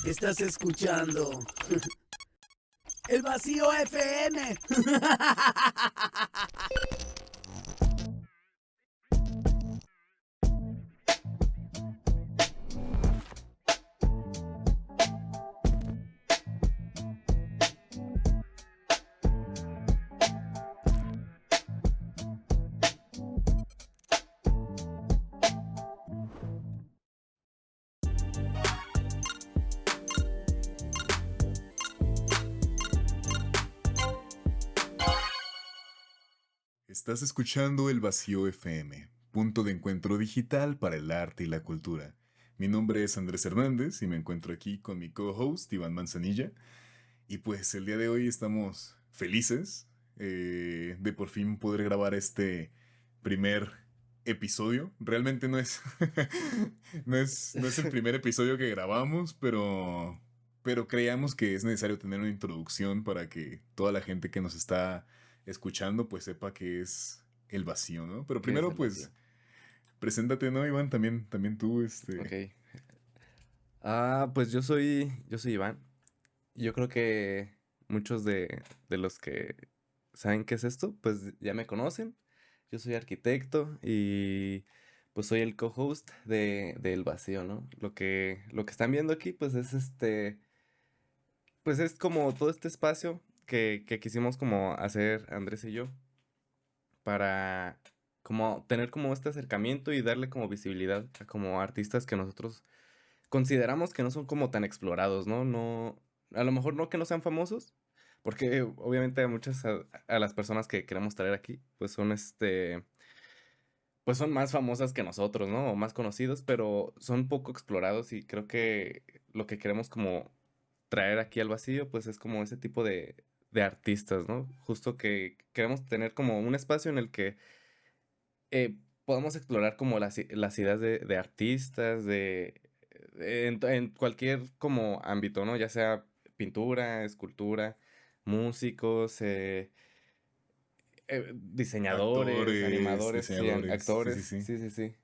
Estás escuchando El Vacío FM. Estás escuchando El Vacío FM, punto de encuentro digital para el arte y la cultura. Mi nombre es Andrés Hernández y me encuentro aquí con mi co-host Iván Manzanilla. Y pues el día de hoy estamos felices de por fin poder grabar este primer episodio. Realmente no es, no es el primer episodio que grabamos, pero creíamos que es necesario tener una introducción para que toda la gente que nos está escuchando pues sepa que es el vacío, ¿no? Pero ¿Qué es primero el vacío? pues preséntate, ¿no, Iván? También tú, Ok. Pues yo soy Iván. Y yo creo que muchos de los que saben qué es esto, pues ya me conocen. Yo soy arquitecto y pues soy el co-host de El Vacío, ¿no? Lo que están viendo aquí, pues es pues es como todo este espacio que quisimos como hacer Andrés y yo para como tener como este acercamiento y darle como visibilidad a como artistas que nosotros consideramos que no son como tan explorados, ¿no? No, a lo mejor no que no sean famosos, porque obviamente a las personas que queremos traer aquí, pues son pues son más famosas que nosotros, ¿no? O más conocidos, pero son poco explorados y creo que lo que queremos como traer aquí al vacío, pues es como ese tipo de artistas, ¿no? Justo que queremos tener como un espacio en el que podamos explorar como las ideas de artistas, en cualquier como ámbito, ¿no? Ya sea pintura, escultura, músicos, diseñadores, actores, animadores, sí, diseñadores, sí, sí, actores, sí. sí, sí, sí.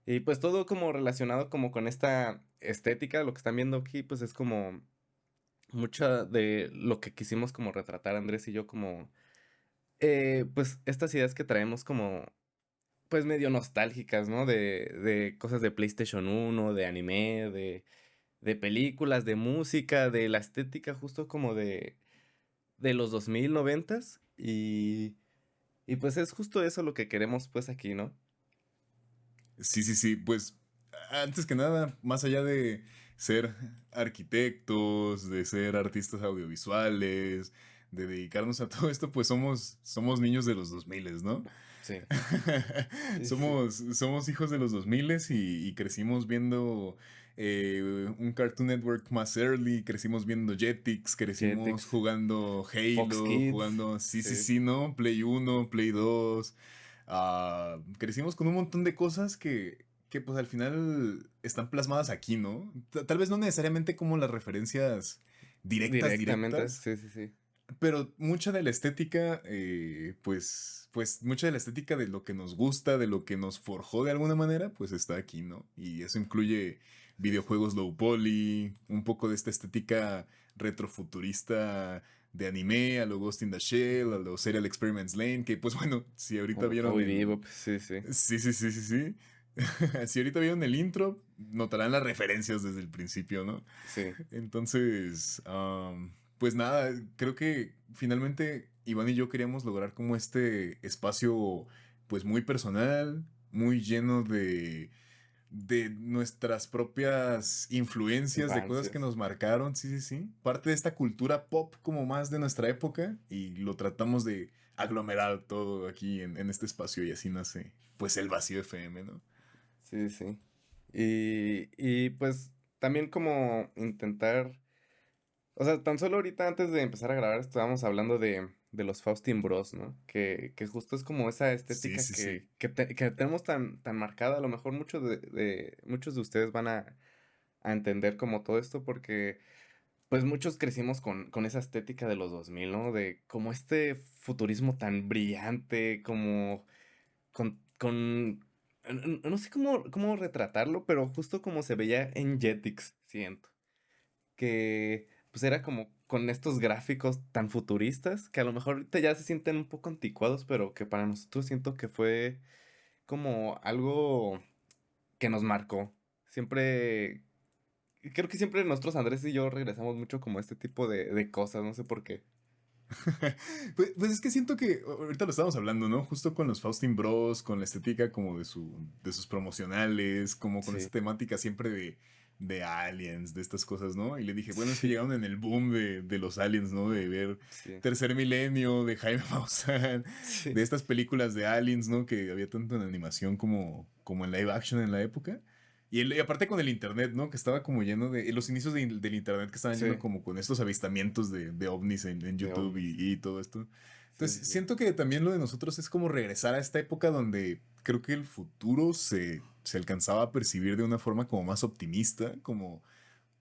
Y pues todo como relacionado como con esta estética, lo que están viendo aquí, pues es como mucha de lo que quisimos como retratar Andrés y yo como, pues estas ideas que traemos como pues medio nostálgicas, ¿no? De cosas de PlayStation 1, de anime, de películas, de música, de la estética justo como de los 2000 noventas y pues es justo eso lo que queremos pues aquí, ¿no? Sí, sí, sí, pues antes que nada, más allá de ser arquitectos, de ser artistas audiovisuales, de dedicarnos a todo esto, pues somos niños de los 2000, ¿no? Sí, sí, sí, sí. Somos hijos de los 2000 y crecimos viendo un Cartoon Network más early, crecimos viendo Jetix, crecimos Jetix, jugando Fox Halo, Kids, jugando, sí, sí, sí, sí, ¿no? Play 1, Play 2. Crecimos con un montón de cosas que pues al final están plasmadas aquí, ¿no? Tal vez no necesariamente como las referencias directas, directamente, directas, sí, sí, sí. pero mucha de la estética, pues mucha de la estética de lo que nos gusta, de lo que nos forjó de alguna manera, pues está aquí, ¿no? Y eso incluye videojuegos low poly, un poco de esta estética retrofuturista de anime, a lo Ghost in the Shell, a lo Serial Experiments Lane, que pues bueno, si ahorita Como vieron Cowboy el... Bebop, sí, sí, Sí, sí, sí, sí, sí. Si ahorita vieron el intro, notarán las referencias desde el principio, ¿no? sí. Entonces, pues nada, creo que finalmente Iván y yo queríamos lograr como este espacio pues muy personal, muy lleno de nuestras propias influencias, de cosas que Infancias. nos marcaron, sí, sí, sí. Parte de esta cultura pop como más de nuestra época y lo tratamos de aglomerar todo aquí en este espacio y así nace pues el Vacío FM, ¿no? Sí, sí. Y pues también como intentar, o sea, tan solo ahorita antes de empezar a grabar estábamos hablando de los Faustin Bros, ¿no? Que justo es como esa Sí, estética sí, sí. que tenemos tan marcada, a lo mejor muchos de ustedes van a entender como todo esto porque pues muchos crecimos con esa estética de los 2000, ¿no? De como este futurismo tan brillante, como no sé cómo retratarlo, pero justo como se veía en Jetix, siento. que pues era como con estos gráficos tan futuristas que a lo mejor ahorita ya se sienten un poco anticuados, pero que para nosotros siento que fue como algo que nos marcó. Siempre, creo que siempre nosotros, Andrés y yo, regresamos mucho como a este tipo de cosas, no sé por qué. Pues es que siento que ahorita lo estábamos hablando, ¿no? Justo con los Faustin Bros, con la estética como de sus promocionales, como con esta Sí, temática siempre de aliens, de estas cosas, ¿no? Y le dije, bueno, es que sí, llegaron en el boom de los aliens, ¿no? De ver sí, Tercer Milenio, de Jaime Maussan, sí, de estas películas de aliens, ¿no? Que había tanto en animación como en live action en la época. Y aparte con el internet, ¿no? Que estaba como lleno de. Los inicios del internet que estaban llenos sí, como con estos avistamientos de ovnis en de YouTube ovnis. y todo esto. Sí, sí, Entonces, sí. siento que también lo de nosotros es como regresar a esta época donde creo que el futuro se alcanzaba a percibir de una forma como más optimista, como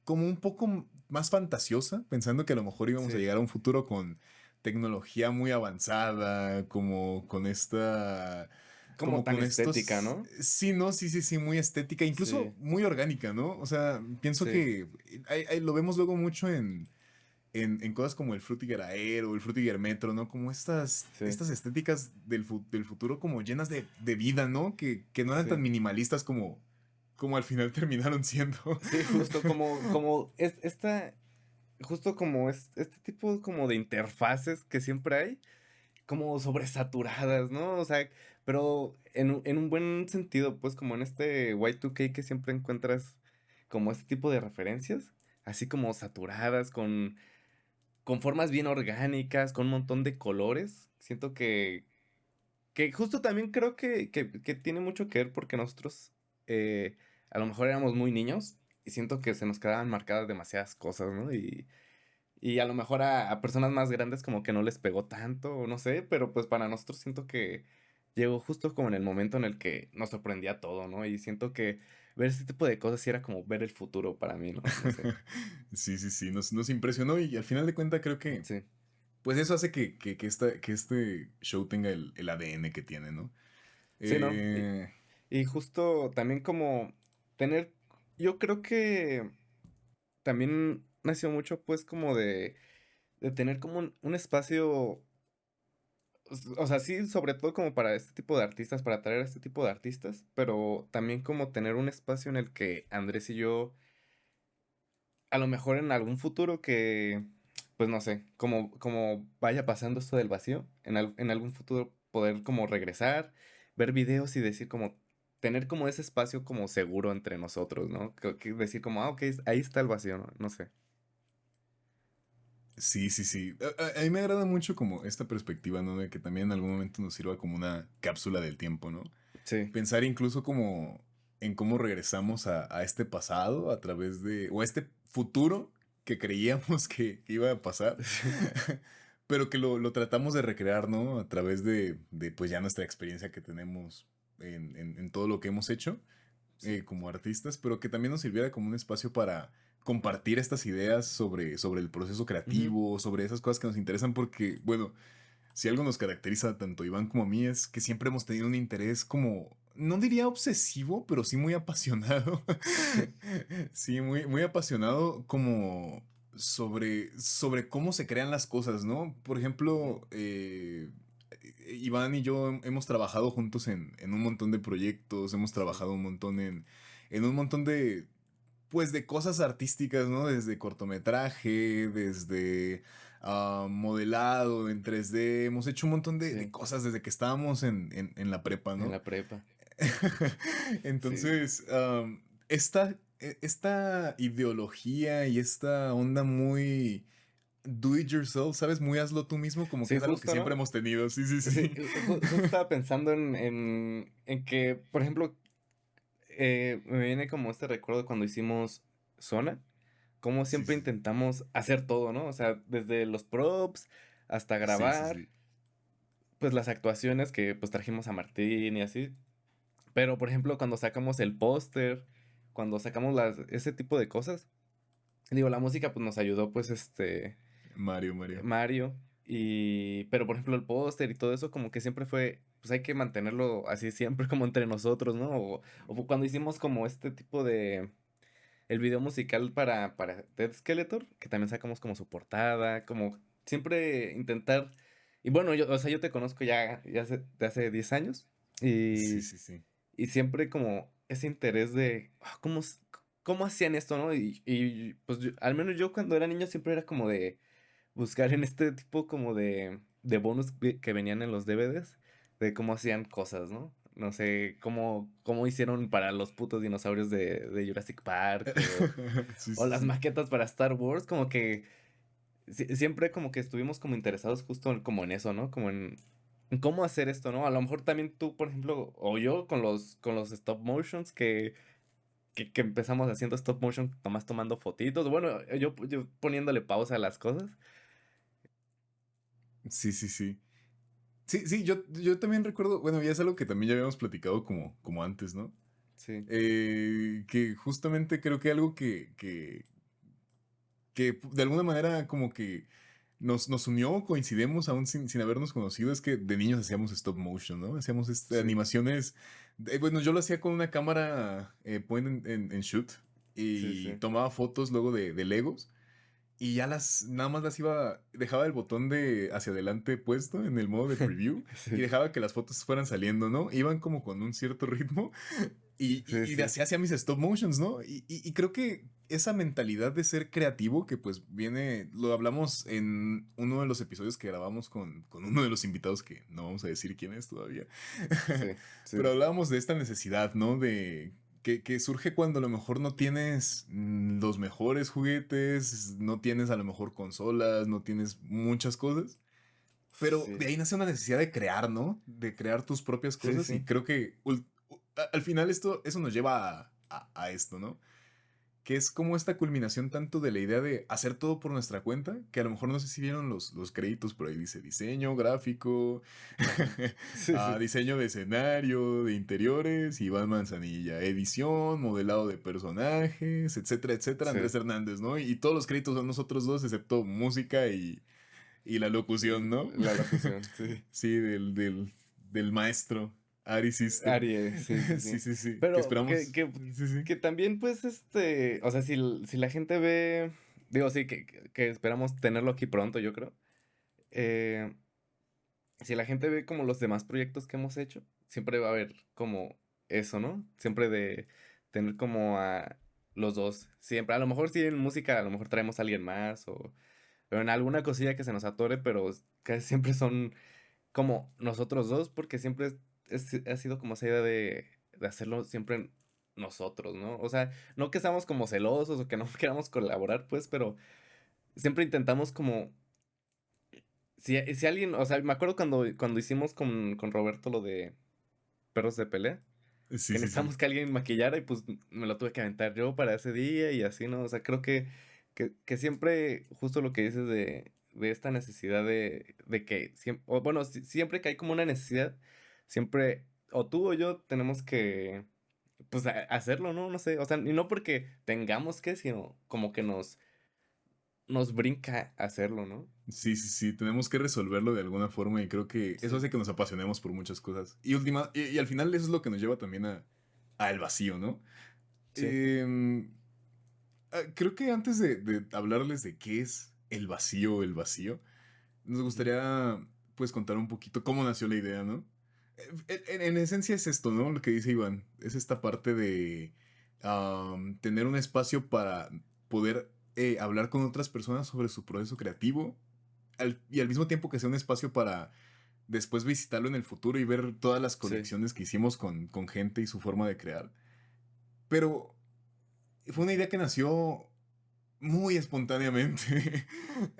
un poco más fantasiosa, pensando que a lo mejor íbamos a Sí, llegar a un futuro con tecnología muy avanzada, como con esta como como tan con estética, estos, ¿no? sí, ¿no? Sí, sí, sí, muy estética, incluso Sí, muy orgánica, ¿no? O sea, pienso sí, que lo vemos luego mucho en cosas como el Frutiger Aero, el Frutiger Metro, ¿no? Como sí, estas estéticas del futuro como llenas de vida, ¿no? Que no eran tan sí. minimalistas como al final terminaron siendo. Sí, justo como justo como este tipo como de interfaces que siempre hay, como sobresaturadas, ¿no? O sea, pero en un buen sentido, pues como en este Y2K que siempre encuentras como este tipo de referencias, así como saturadas, con formas bien orgánicas, con un montón de colores. Siento que justo también creo que tiene mucho que ver porque nosotros a lo mejor éramos muy niños y siento que se nos quedaban marcadas demasiadas cosas, ¿no? Y a lo mejor a personas más grandes como que no les pegó tanto, o no sé, pero pues para nosotros siento que llegó justo como en el momento en el que nos sorprendía todo, ¿no? Y siento que ver este tipo de cosas sí era como ver el futuro para mí, ¿no? No sé. Sí, sí, sí, nos impresionó y al final de cuentas creo que, Sí. pues eso hace que este show tenga el ADN que tiene, ¿no? Sí, ¿no? Eh, Y justo también como tener, yo creo que también nació mucho pues como de tener como un espacio, o sea, sí, sobre todo como para este tipo de artistas, para atraer a este tipo de artistas, pero también como tener un espacio en el que Andrés y yo, a lo mejor en algún futuro que, pues no sé, como vaya pasando esto del vacío, en algún futuro poder como regresar, ver videos y decir como, tener como ese espacio como seguro entre nosotros, ¿no? Que decir como, ah, ok, ahí está el vacío, ¿no? No sé. sí, sí, sí. A mí me agrada mucho como esta perspectiva, ¿no? De que también en algún momento nos sirva como una cápsula del tiempo, ¿no? Sí, Pensar incluso como en cómo regresamos a este pasado a través o a este futuro que creíamos que iba a pasar, pero que lo tratamos de recrear, ¿no? A través de pues ya nuestra experiencia que tenemos en todo lo que hemos hecho sí. como artistas, pero que también nos sirviera como un espacio para compartir estas ideas sobre el proceso Ujú. creativo, sobre esas cosas que nos interesan, porque, bueno, si algo nos caracteriza tanto a Iván como a mí es que siempre hemos tenido un interés como, no diría obsesivo, pero sí muy apasionado. Sí, muy, muy apasionado como sobre cómo se crean las cosas, ¿no? Por Sí. ejemplo, Iván y yo hemos trabajado juntos en un montón de proyectos, hemos Sí. trabajado un montón en un montón pues de cosas artísticas, ¿no? Desde cortometraje, desde modelado en 3D. Hemos hecho un montón de Sí, cosas desde que estábamos en la prepa, en ¿no? la prepa. Sí, Entonces, esta ideología y esta onda muy do it yourself, ¿sabes? Muy hazlo tú mismo, como que sí, es algo que justo, siempre ¿no? hemos tenido. Sí, sí, Sí, sí. justo estaba pensando en que, por ejemplo, me viene como este recuerdo de cuando hicimos Zona, como Sí, siempre sí, intentamos hacer todo, ¿no? O sea, desde los props hasta sí, sí, grabar, sí. pues las actuaciones que pues trajimos a Martín y así. Pero, por ejemplo, cuando sacamos el póster, cuando sacamos ese tipo de cosas, digo, la música pues nos ayudó pues Mario. Mario. Pero por ejemplo, el póster y todo eso, como que siempre fue, pues hay que mantenerlo así siempre como entre nosotros, ¿no? O cuando hicimos como este tipo el video musical para Dead Skeletor, que también sacamos como su portada, como siempre intentar, y bueno, yo, o sea, yo te conozco de hace 10 años, Sí, y, sí, sí. y siempre como ese interés de cómo hacían esto, ¿no? Pues al menos yo cuando era niño siempre era como de buscar en este tipo como de bonus que venían en los DVDs, de cómo hacían cosas, ¿no? No sé, cómo hicieron para los putos dinosaurios de Jurassic Park Sí, o sí, las sí. maquetas para Star Wars, como que siempre como que estuvimos como interesados justo como en eso, ¿no? Como en cómo hacer esto, ¿no? A lo mejor también tú, por ejemplo, o yo con los stop motions que empezamos haciendo stop motion, nomás tomando fotitos, bueno, yo poniéndole pausa a las cosas. Sí, sí, sí. Sí, sí, yo también recuerdo, bueno, ya es algo que también ya habíamos platicado como antes, ¿no? Sí, Que justamente creo que algo que de alguna manera como que nos unió, coincidimos aún sin habernos conocido, es que de niños hacíamos stop motion, ¿no? Hacíamos sí, animaciones, bueno, yo lo hacía con una cámara point and shoot sí, y sí. tomaba fotos luego de Legos. Y ya nada más dejaba el botón de hacia adelante puesto en el modo de preview y Sí, dejaba que las fotos fueran saliendo, ¿no? Iban como con un cierto ritmo sí, y de sí. así hacía mis stop motions, ¿no? Y creo que esa mentalidad de ser creativo, que pues viene, lo hablamos en uno de los episodios que grabamos con uno de los invitados que no vamos a decir quién es todavía, Sí, sí, pero hablábamos de esta necesidad, ¿no? De que surge cuando a lo mejor no tienes los mejores juguetes, no tienes a lo mejor consolas, no tienes muchas cosas. Pero sí, de ahí nace una necesidad de crear, ¿no? De crear tus propias sí, cosas y sí, creo que al final eso nos lleva a esto, ¿no? Que es como esta culminación tanto de la idea de hacer todo por nuestra cuenta, que a lo mejor no sé si vieron los créditos, pero ahí dice diseño gráfico, ajá, sí, sí, diseño de escenario, de interiores, Iván Manzanilla, edición, modelado de personajes, etcétera, etcétera, sí, Andrés Hernández, ¿no? Y todos los créditos son nosotros dos, excepto música y la locución, ¿no? la locución, sí. Sí, del maestro, Ari Sister. Aries, sí, sí, Sí, sí. sí, sí. Que Pero esperamos. Sí, sí. que también, pues, o sea, si la gente ve, digo, sí, que esperamos tenerlo aquí pronto, yo creo. eh, si la gente ve como los demás proyectos que hemos hecho, siempre va a haber como eso, ¿no? Siempre de tener como a los dos, siempre. A lo mejor si en música, a lo mejor traemos a alguien más o en alguna cosilla que se nos atore, pero casi siempre son como nosotros dos, porque siempre ha sido como esa idea de hacerlo siempre nosotros, ¿no? O sea, no que estamos como celosos o que no queramos colaborar, pues, pero siempre intentamos como, si alguien, o sea, me acuerdo cuando hicimos con Roberto lo de perros de pelea, Sí, que sí, sí. necesitamos que alguien maquillara y pues me lo tuve que aventar yo para ese día y así, ¿no? O sea, creo que siempre, justo lo que dices de esta necesidad de que siempre, o bueno, siempre que hay como una necesidad, siempre, o tú o yo tenemos que, pues, hacerlo, ¿no? No sé, o sea, y no porque tengamos que, sino como que nos brinca hacerlo, ¿no? Sí, sí, sí. Tenemos que resolverlo de alguna forma y creo que eso Sí, hace que nos apasionemos por muchas cosas. Y al final eso es lo que nos lleva también a el vacío, ¿no? sí, Em, Creo que antes de hablarles de qué es el vacío, nos ujú, gustaría pues contar un poquito cómo nació la idea, ¿no? En esencia es esto, ¿no? Lo que dice Iván, es esta parte de tener un espacio para poder hablar con otras personas sobre su proceso creativo y al mismo tiempo que sea un espacio para después visitarlo en el futuro y ver todas las sí, conexiones que hicimos con gente y su forma de crear. Pero fue una idea que nació muy espontáneamente.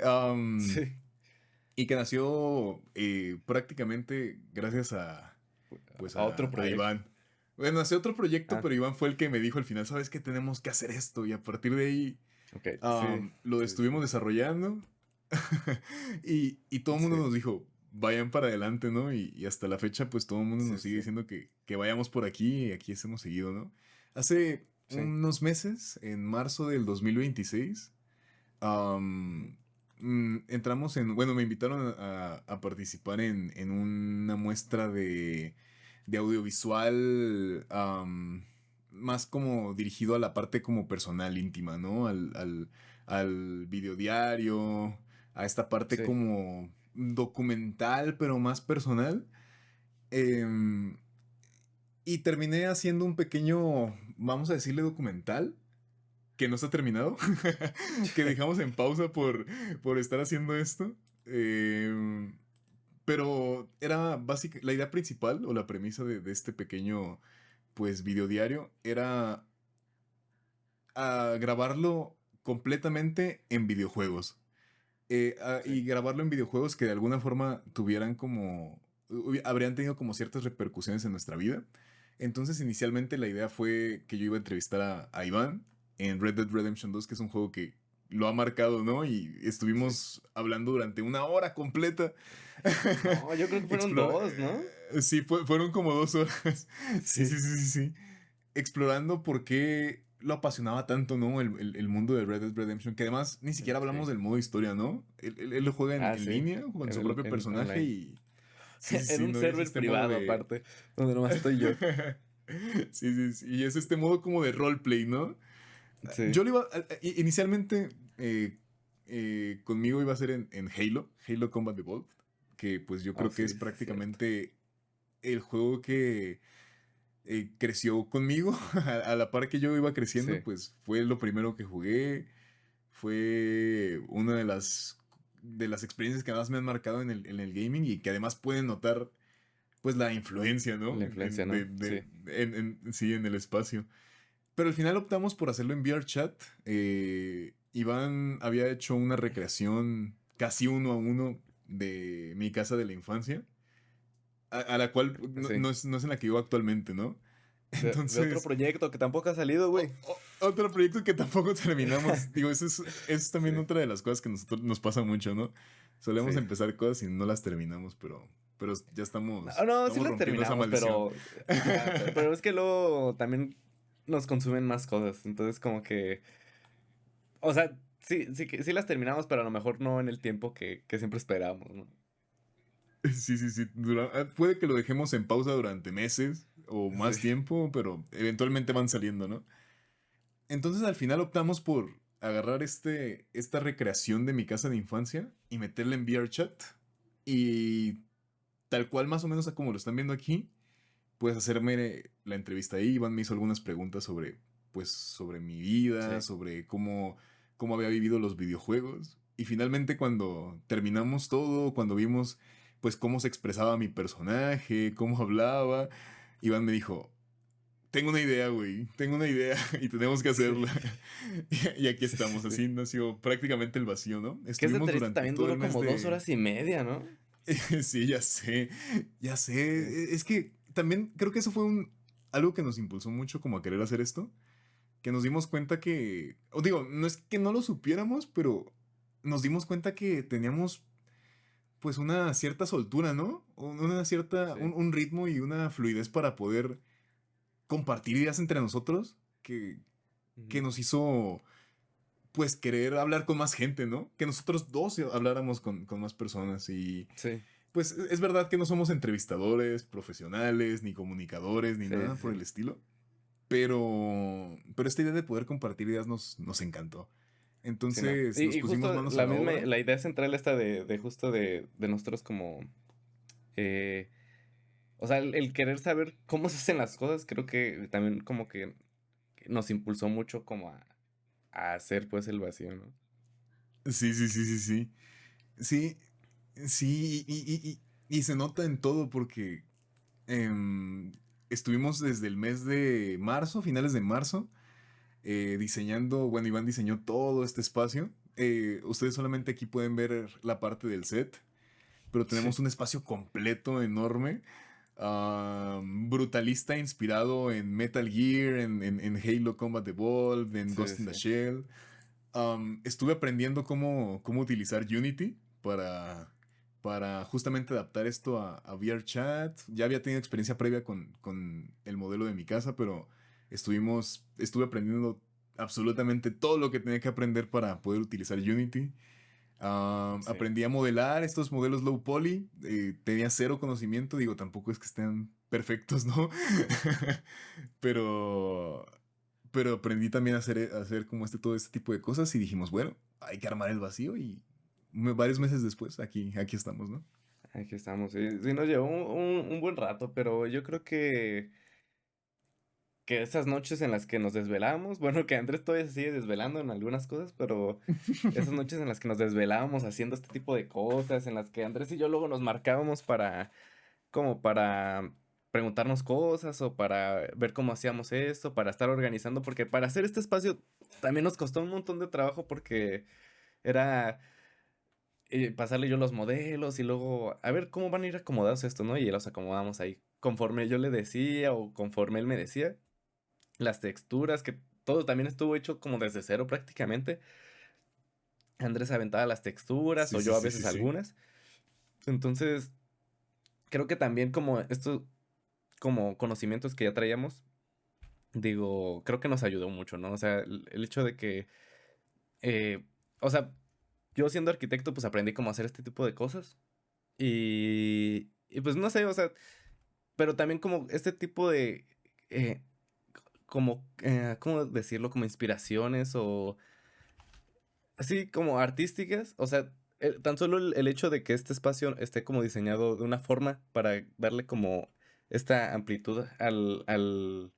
Am, sí, y que nació prácticamente gracias pues a otro a proyecto. Iván. Bueno, hace otro proyecto, Ah, pero Iván fue el que me dijo al final, ¿sabes qué? Tenemos que hacer esto. Y a partir de ahí ok, sí, lo sí, sí, estuvimos desarrollando. Y todo el mundo sí, nos dijo, vayan para adelante, ¿no? Y hasta la fecha, pues todo el mundo sí, nos sigue sí, diciendo que vayamos por aquí y aquí hemos seguido, ¿no? Hace sí. unos meses, en marzo del 2026, am, entramos bueno, me invitaron a participar en una muestra de audiovisual más como dirigido a la parte como personal, íntima, ¿no? Al videodiario, a esta parte Sí. como documental, pero más personal. Em, y terminé haciendo un pequeño, vamos a decirle documental, que no está terminado, que dejamos en pausa por estar haciendo esto. Em, pero era básica, la idea principal o la premisa de este pequeño, pues, videodiario era grabarlo completamente en videojuegos. Sí. Y grabarlo en videojuegos que de alguna forma tuvieran como, habrían tenido como ciertas repercusiones en nuestra vida. Entonces inicialmente la idea fue que yo iba a entrevistar a Iván en Red Dead Redemption 2, que es un juego que lo ha marcado, ¿no? Y Sí. estuvimos hablando durante una hora completa. No, yo creo que fueron Explora- 2, ¿no? sí, fueron como 2 horas. Sí, sí, Sí. sí, sí, sí. Explorando por qué lo apasionaba tanto, ¿no? El mundo de Red Dead Redemption, que además ni siquiera hablamos Ok. del modo historia, ¿no? Él lo juega Ah, en sí. línea con su propio En personaje online. y... Sí, sí, En sí, un ¿no? Y es server este modo privado de... aparte, donde nomás estoy yo. Sí, sí, sí. Y es este modo como de roleplay, ¿no? Sí. Yo lo iba... Inicialmente conmigo iba a ser en Halo Combat Evolved, que pues yo Oh, creo que es sí, sí, cierto. prácticamente el juego que creció conmigo, a la par que yo iba creciendo, Sí. pues fue lo primero que jugué, fue una de las experiencias que más me han marcado en el gaming y que además pueden notar pues la influencia, ¿no? La influencia, ¿no? Sí. Sí, en el espacio. Pero al final optamos por hacerlo en VRChat. Iván había hecho una recreación casi uno a uno de mi casa de la infancia, a la cual no, Sí. no es en la que vivo actualmente, ¿no? De otro Entonces, proyecto que tampoco ha salido, güey. otro proyecto que tampoco terminamos. Digo, eso es también Sí. otra de las cosas que nos pasa mucho, ¿no? Solemos Sí. empezar cosas y no las terminamos, pero ya No, estamos, no, sí estamos las rompiendo esa terminamos, maldición. pero. Ajá, pero es que luego también nos consumen más cosas. Entonces, como que. O sea, sí, sí, sí las terminamos, pero a lo mejor no en el tiempo que siempre esperábamos, ¿no? Sí, sí, sí. Puede que lo dejemos en pausa durante meses o Sí. más tiempo, pero eventualmente van saliendo, ¿no? Entonces al final optamos por agarrar esta recreación de mi casa de infancia y meterla en VRChat. Y tal cual más o menos a como lo están viendo aquí, pues hacerme la entrevista ahí. Iván me hizo algunas preguntas sobre mi vida, Sí. sobre cómo había vivido los videojuegos. Y finalmente cuando terminamos todo, cuando vimos pues cómo se expresaba mi personaje, cómo hablaba, Iván me dijo, tengo una idea, güey, tengo una idea y tenemos que Sí. hacerla. Y aquí Sí, sí, estamos, sí. así nació prácticamente el vacío, ¿no? Que esa Estuvimos entrevista durante también todo el duró mes como dos de... horas y media, ¿no? Sí, ya sé, ya Sí. sé. Es que también creo que eso fue algo que nos impulsó mucho como a querer hacer esto, que nos dimos cuenta que, o digo, no es que no lo supiéramos, pero nos dimos cuenta que teníamos pues una cierta soltura, ¿no? Una cierta, Sí. un ritmo y una fluidez para poder compartir ideas entre nosotros que Ujú. nos hizo pues querer hablar con más gente, ¿no? Que nosotros dos habláramos con más personas y Sí. pues es verdad que no somos entrevistadores profesionales, ni comunicadores, ni Sí, nada sí, por el sí. estilo, pero esta idea de poder compartir ideas nos encantó. Sí, no. Entonces nos Y pusimos justo manos a la la misma, obra. la idea central esta de justo de nosotros como, eh, o sea, el querer saber cómo se hacen las cosas, creo que también como que nos impulsó mucho como a hacer pues el vacío, ¿no? Sí, sí, sí, sí, sí. Sí, sí, y se nota en todo porque em, estuvimos desde el mes de marzo, finales de marzo, diseñando, bueno, Iván diseñó todo este espacio. Ustedes solamente aquí pueden ver la parte del set, pero Sí, tenemos un espacio completo, enorme, brutalista, inspirado en Metal Gear, en Halo Combat Evolved, en sí, Ghost in the sí. Shell. Estuve aprendiendo cómo utilizar Unity para justamente adaptar esto a VRChat. Ya había tenido experiencia previa con el modelo de mi casa, pero estuve aprendiendo absolutamente todo lo que tenía que aprender para poder utilizar Unity. Sí. Aprendí a modelar estos modelos low poly. Tenía cero conocimiento, digo, tampoco es que estén perfectos, ¿no? pero, pero aprendí también a hacer como todo este tipo de cosas y dijimos, bueno, hay que armar el vacío y varios meses después aquí estamos, ¿no? Aquí estamos. Sí, sí nos llevó un buen rato, pero yo creo que esas noches en las que nos desvelábamos, bueno, que Andrés todavía se sigue desvelando en algunas cosas, pero esas noches en las que nos desvelábamos haciendo este tipo de cosas, en las que Andrés y yo luego nos marcábamos como para preguntarnos cosas o para ver cómo hacíamos esto, para estar organizando, porque para hacer este espacio también nos costó un montón de trabajo porque era pasarle yo los modelos y luego a ver cómo van a ir acomodados esto, ¿no? Y los acomodamos ahí conforme yo le decía o conforme él me decía. Las texturas, que todo también estuvo hecho como desde cero prácticamente. Andrés aventaba las texturas Sí, o sí, yo a sí, sí, veces sí. algunas. Entonces, creo que también como estos como conocimientos que ya traíamos, digo, creo que nos ayudó mucho, ¿no? O sea, el hecho de que, eh, o sea, yo siendo arquitecto, pues aprendí cómo hacer este tipo de cosas. Y pues no sé, o sea, pero también como este tipo de, eh, como, ¿cómo decirlo? Como inspiraciones o así como artísticas, o sea, tan solo el hecho de que este espacio esté como diseñado de una forma para darle como esta amplitud al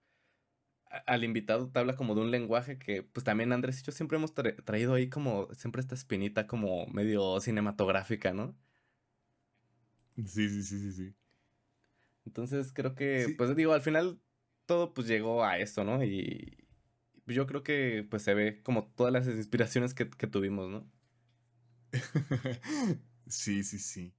invitado, te habla como de un lenguaje que pues también Andrés y yo siempre hemos traído ahí como siempre esta espinita como medio cinematográfica, ¿no? Sí, sí, sí, sí, sí. Entonces creo que, Sí. pues digo, al final todo pues llegó a esto, ¿no? Y yo creo que pues se ve como todas las inspiraciones que tuvimos, ¿no? Sí, sí, sí.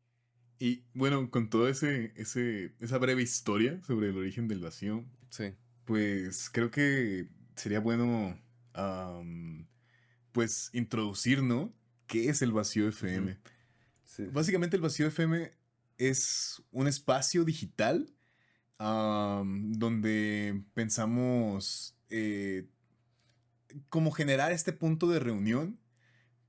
Y bueno, con toda esa breve historia sobre el origen del vacío, Sí. pues creo que sería bueno, am, pues, introducir, ¿no? ¿Qué es el vacío Ujú. FM? Sí, sí. Básicamente el vacío FM es un espacio digital donde pensamos cómo generar este punto de reunión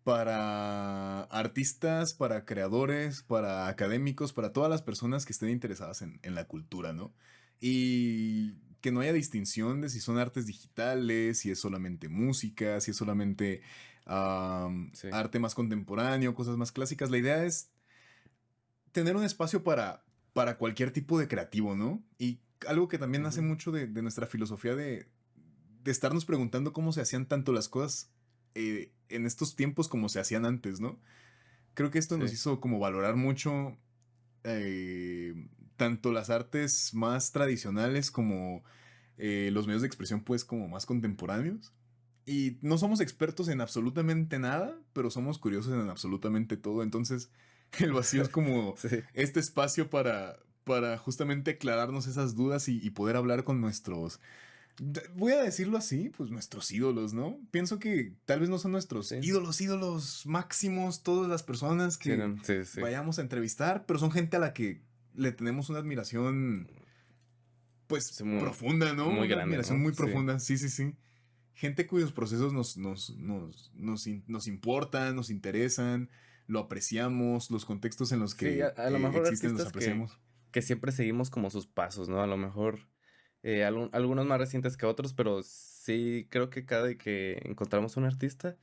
para artistas, para creadores, para académicos, para todas las personas que estén interesadas en la cultura, ¿no? Y que no haya distinción de si son artes digitales, si es solamente música, si es solamente Sí. arte más contemporáneo, cosas más clásicas. La idea es tener un espacio para cualquier tipo de creativo, ¿no? Y algo que también nace Ujú. mucho de nuestra filosofía de estarnos preguntando cómo se hacían tanto las cosas en estos tiempos como se hacían antes, ¿no? Creo que esto nos Sí. hizo como valorar mucho eh, tanto las artes más tradicionales como los medios de expresión pues como más contemporáneos. Y no somos expertos en absolutamente nada, pero somos curiosos en absolutamente todo. Entonces, el vacío es como Sí. este espacio para justamente aclararnos esas dudas y poder hablar con nuestros, voy a decirlo así, pues nuestros ídolos, ¿no? Pienso que tal vez no son nuestros Sí. ídolos máximos, todas las personas Sí, que no, sí, sí. vayamos a entrevistar, pero son gente a la que le tenemos una admiración, pues, Sí, muy, profunda, ¿no? muy Una grande, admiración ¿no? muy Sí. profunda, sí, sí, sí. Gente cuyos procesos nos importan, nos interesan, lo apreciamos, los contextos en los Sí, que a lo mejor existen los artistas apreciamos. que siempre seguimos como sus pasos, ¿no? A lo mejor algunos más recientes que otros, pero sí creo que cada vez que encontramos un artista,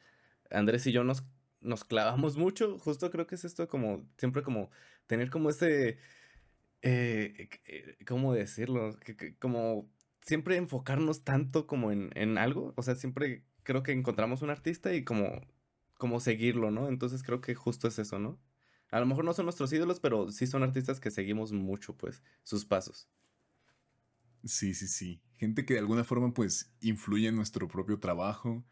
Andrés y yo nos clavamos mucho. Justo creo que es esto como, siempre como tener como ese, ¿cómo decirlo? Como siempre enfocarnos tanto como en algo. O sea, siempre creo que encontramos un artista y como seguirlo, ¿no? Entonces creo que justo es eso, ¿no? A lo mejor no son nuestros ídolos, pero sí son artistas que seguimos mucho, pues, sus pasos. Sí, sí, sí. Gente que de alguna forma pues influye en nuestro propio trabajo,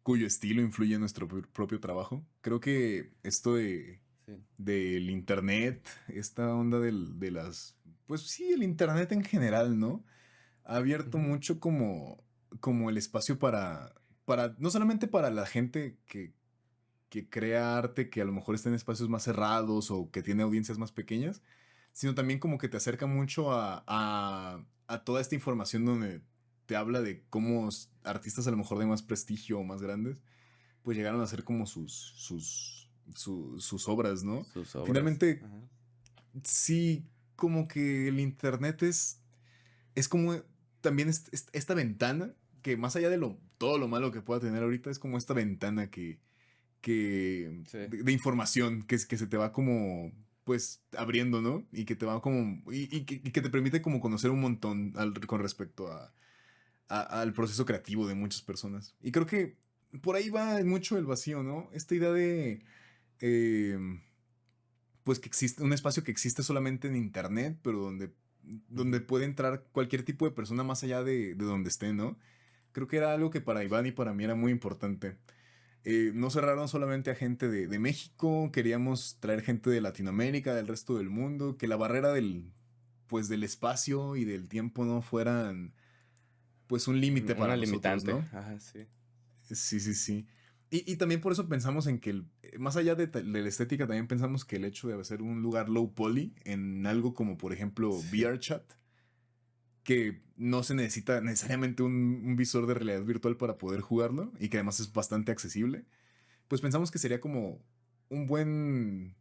cuyo estilo influye en nuestro propio trabajo. Creo que esto Sí. del internet, esta onda de las, pues sí, el internet en general, ¿no? Ha abierto Ujú. mucho como el espacio para, no solamente para la gente que crea arte, que a lo mejor está en espacios más cerrados o que tiene audiencias más pequeñas, sino también como que te acerca mucho a toda esta información donde te habla de cómo artistas a lo mejor de más prestigio o más grandes, pues llegaron a hacer como sus obras, ¿no? Sus obras. Finalmente, Ajá. sí, como que el internet es es como también esta ventana que más allá de todo lo malo que pueda tener ahorita, es como esta ventana Sí. de información que se te va como, pues, abriendo, ¿no? Y que te va como, y que te permite como conocer un montón con respecto al proceso creativo de muchas personas. Y creo que por ahí va mucho el vacío, ¿no? Esta idea de, eh, pues, que existe un espacio que existe solamente en internet, pero donde Ujú. puede entrar cualquier tipo de persona más allá de donde esté, ¿no? Creo que era algo que para Iván y para mí era muy importante. No cerraron solamente a gente de México, queríamos traer gente de Latinoamérica, del resto del mundo, que la barrera pues, del espacio y del tiempo no fueran, pues, un límite para Una nosotros, limitante, ¿no? ajá, sí. Sí, sí, sí. Y también por eso pensamos en que, más allá de la estética, también pensamos que el hecho de hacer un lugar low poly en algo como, por ejemplo, Sí, VRChat, que no se necesita necesariamente un visor de realidad virtual para poder jugarlo y que además es bastante accesible, pues pensamos que sería como un buen,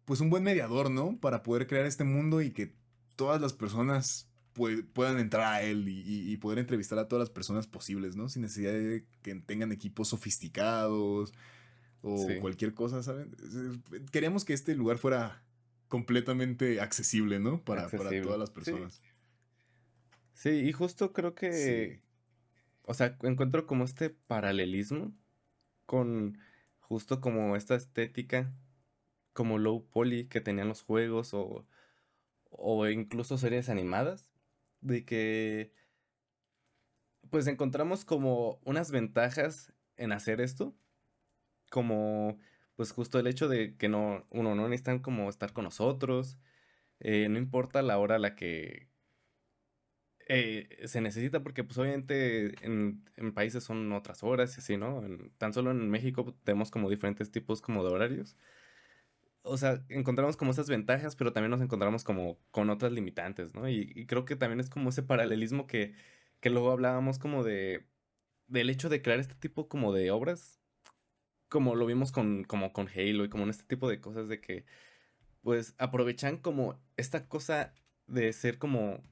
pues un buen mediador, ¿no? Para poder crear este mundo y que todas las personas puedan entrar a él y poder entrevistar a todas las personas posibles, ¿no? Sin necesidad de que tengan equipos sofisticados o sí, cualquier cosa, ¿saben? Queríamos que este lugar fuera completamente accesible, ¿no? Para accesible. todas las Sí, personas. sí, y justo creo que, Sí. o sea, encuentro como este paralelismo con justo como esta estética, como low poly que tenían los juegos o incluso series animadas, de que pues encontramos como unas ventajas en hacer esto, como pues justo el hecho de que uno no necesitan como estar con nosotros, no importa la hora a la que se necesita, porque pues obviamente en países son otras horas y así, ¿no? Tan solo en México tenemos como diferentes tipos como de horarios. O sea, encontramos como esas ventajas, pero también nos encontramos como con otras limitantes, ¿no? Y creo que también es como ese paralelismo que luego hablábamos como del hecho de crear este tipo como de obras, como lo vimos como con Halo y como en este tipo de cosas de que pues aprovechan como esta cosa de ser como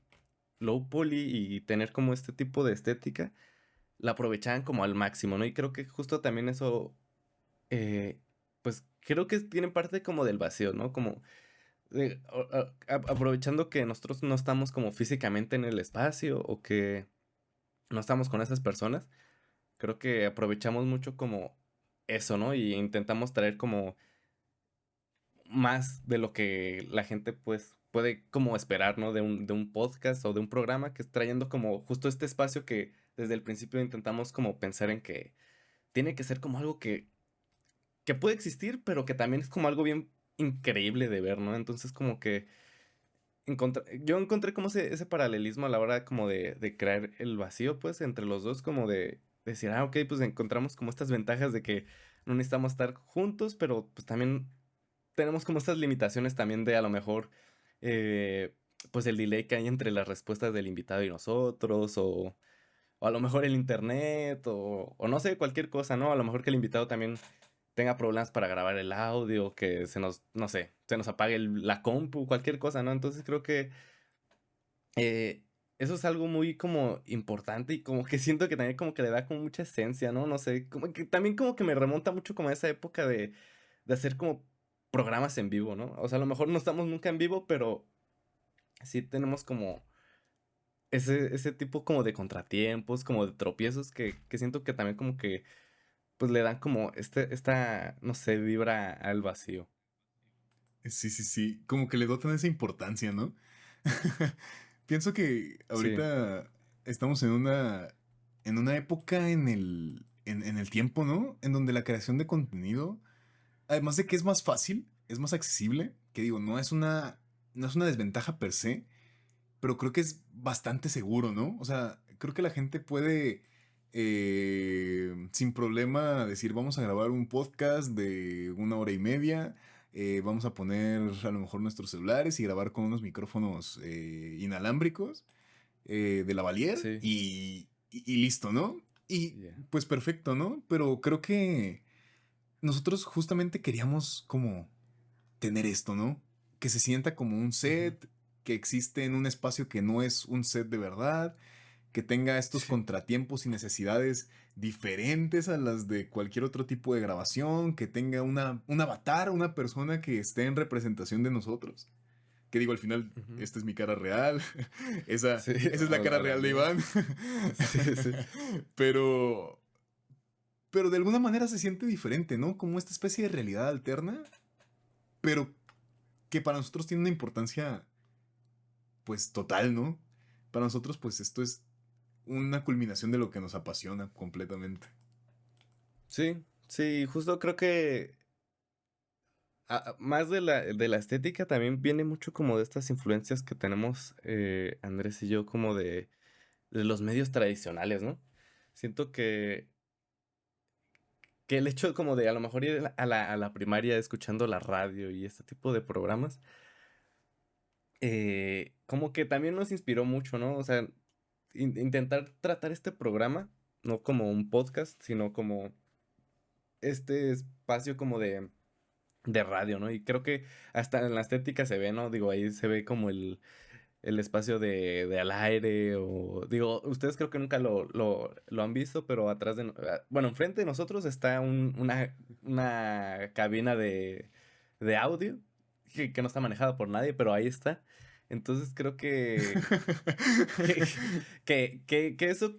low poly y tener como este tipo de estética, la aprovechaban como al máximo, ¿no? Y creo que justo también eso, pues creo que tiene parte como del vacío, ¿no? Como aprovechando que nosotros no estamos como físicamente en el espacio o que no estamos con esas personas, creo que aprovechamos mucho como eso, ¿no? Y intentamos traer como más de lo que la gente pues puede como esperar, ¿no? De un podcast o de un programa que es trayendo como justo este espacio que desde el principio intentamos como pensar en que tiene que ser como algo que puede existir, pero que también es como algo bien increíble de ver, ¿no? Entonces como que yo encontré como ese paralelismo a la hora como de crear el vacío, pues, entre los dos, como de decir, ok, pues encontramos como estas ventajas de que no necesitamos estar juntos, pero pues también tenemos como estas limitaciones también de a lo mejor, eh, pues el delay que hay entre las respuestas del invitado y nosotros, o a lo mejor el internet, o no sé, cualquier cosa, ¿no? A lo mejor que el invitado también tenga problemas para grabar el audio, que no sé, se nos apague la compu, cualquier cosa, ¿no? Entonces creo que eh, eso es algo muy como importante y como que siento que también como que le da como mucha esencia, ¿no? No sé, como que también como que me remonta mucho como a esa época de hacer como programas en vivo, ¿no? O sea, a lo mejor no estamos nunca en vivo, pero sí tenemos como ese tipo como de contratiempos, como de tropiezos que siento que también como que pues le dan como esta, no sé, vibra al vacío. Sí, sí, sí. Como que le dotan esa importancia, ¿no? Pienso que Sí, ahorita estamos en una época en el tiempo, ¿no? En donde la creación de contenido, además de que es más fácil, es más accesible, que digo, no es una desventaja per se, pero creo que es bastante seguro, ¿no? O sea, creo que la gente puede sin problema decir, vamos a grabar un podcast de 1 hora y media, vamos a poner a lo mejor nuestros celulares y grabar con unos micrófonos inalámbricos de lavalier sí, y listo, ¿no? Y yeah. pues perfecto, ¿no? Pero creo que nosotros justamente queríamos como tener esto, ¿no? Que se sienta como un Ujú. set, que existe en un espacio que no es un set de verdad, que tenga estos contratiempos y necesidades diferentes a las de cualquier otro tipo de grabación, que tenga un avatar, una persona que esté en representación de nosotros. Que digo, al final, Ujú. esta es mi cara real, esa Sí, es la cara la real de mía. Iván. Sí, sí. Pero, pero de alguna manera se siente diferente, ¿no? Como esta especie de realidad alterna, pero que para nosotros tiene una importancia, pues, total, ¿no? Para nosotros, pues, esto es una culminación de lo que nos apasiona completamente. Sí, sí, justo creo que más de la estética también viene mucho como de estas influencias que tenemos Andrés y yo como de los medios tradicionales, ¿no? Siento que el hecho como de a lo mejor ir a la primaria escuchando la radio y este tipo de programas, como que también nos inspiró mucho, ¿no? O sea, intentar tratar este programa, no como un podcast, sino como este espacio como de radio, ¿no? Y creo que hasta en la estética se ve, ¿no? Digo, ahí se ve como el espacio de al aire o... Digo, ustedes creo que nunca lo han visto, pero atrás de... Bueno, enfrente de nosotros está una cabina de audio que no está manejada por nadie, pero ahí está. Entonces creo que, que eso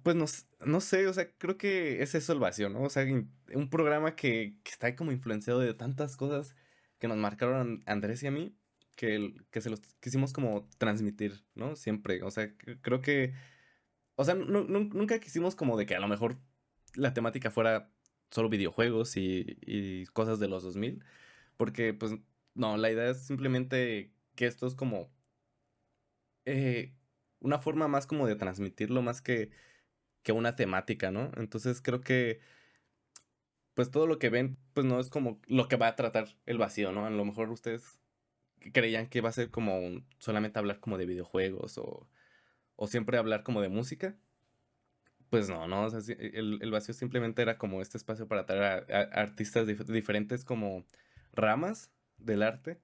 pues no sé, o sea, creo que es eso el vacío, ¿no? O sea, un programa que está como influenciado de tantas cosas que nos marcaron a Andrés y a mí, que se los quisimos como transmitir, ¿no? Siempre, o sea, creo que, o sea, nunca quisimos como de que a lo mejor la temática fuera solo videojuegos y cosas de los 2000 porque pues no, la idea es simplemente que esto es como eh, una forma más como de transmitirlo, más que una temática, ¿no? Entonces creo que pues todo lo que ven pues no es como lo que va a tratar el vacío, ¿no? A lo mejor ustedes creían que va a ser como solamente hablar como de videojuegos o siempre hablar como de música. Pues no, no, o sea, el vacío simplemente era como este espacio para traer a artistas diferentes como ramas del arte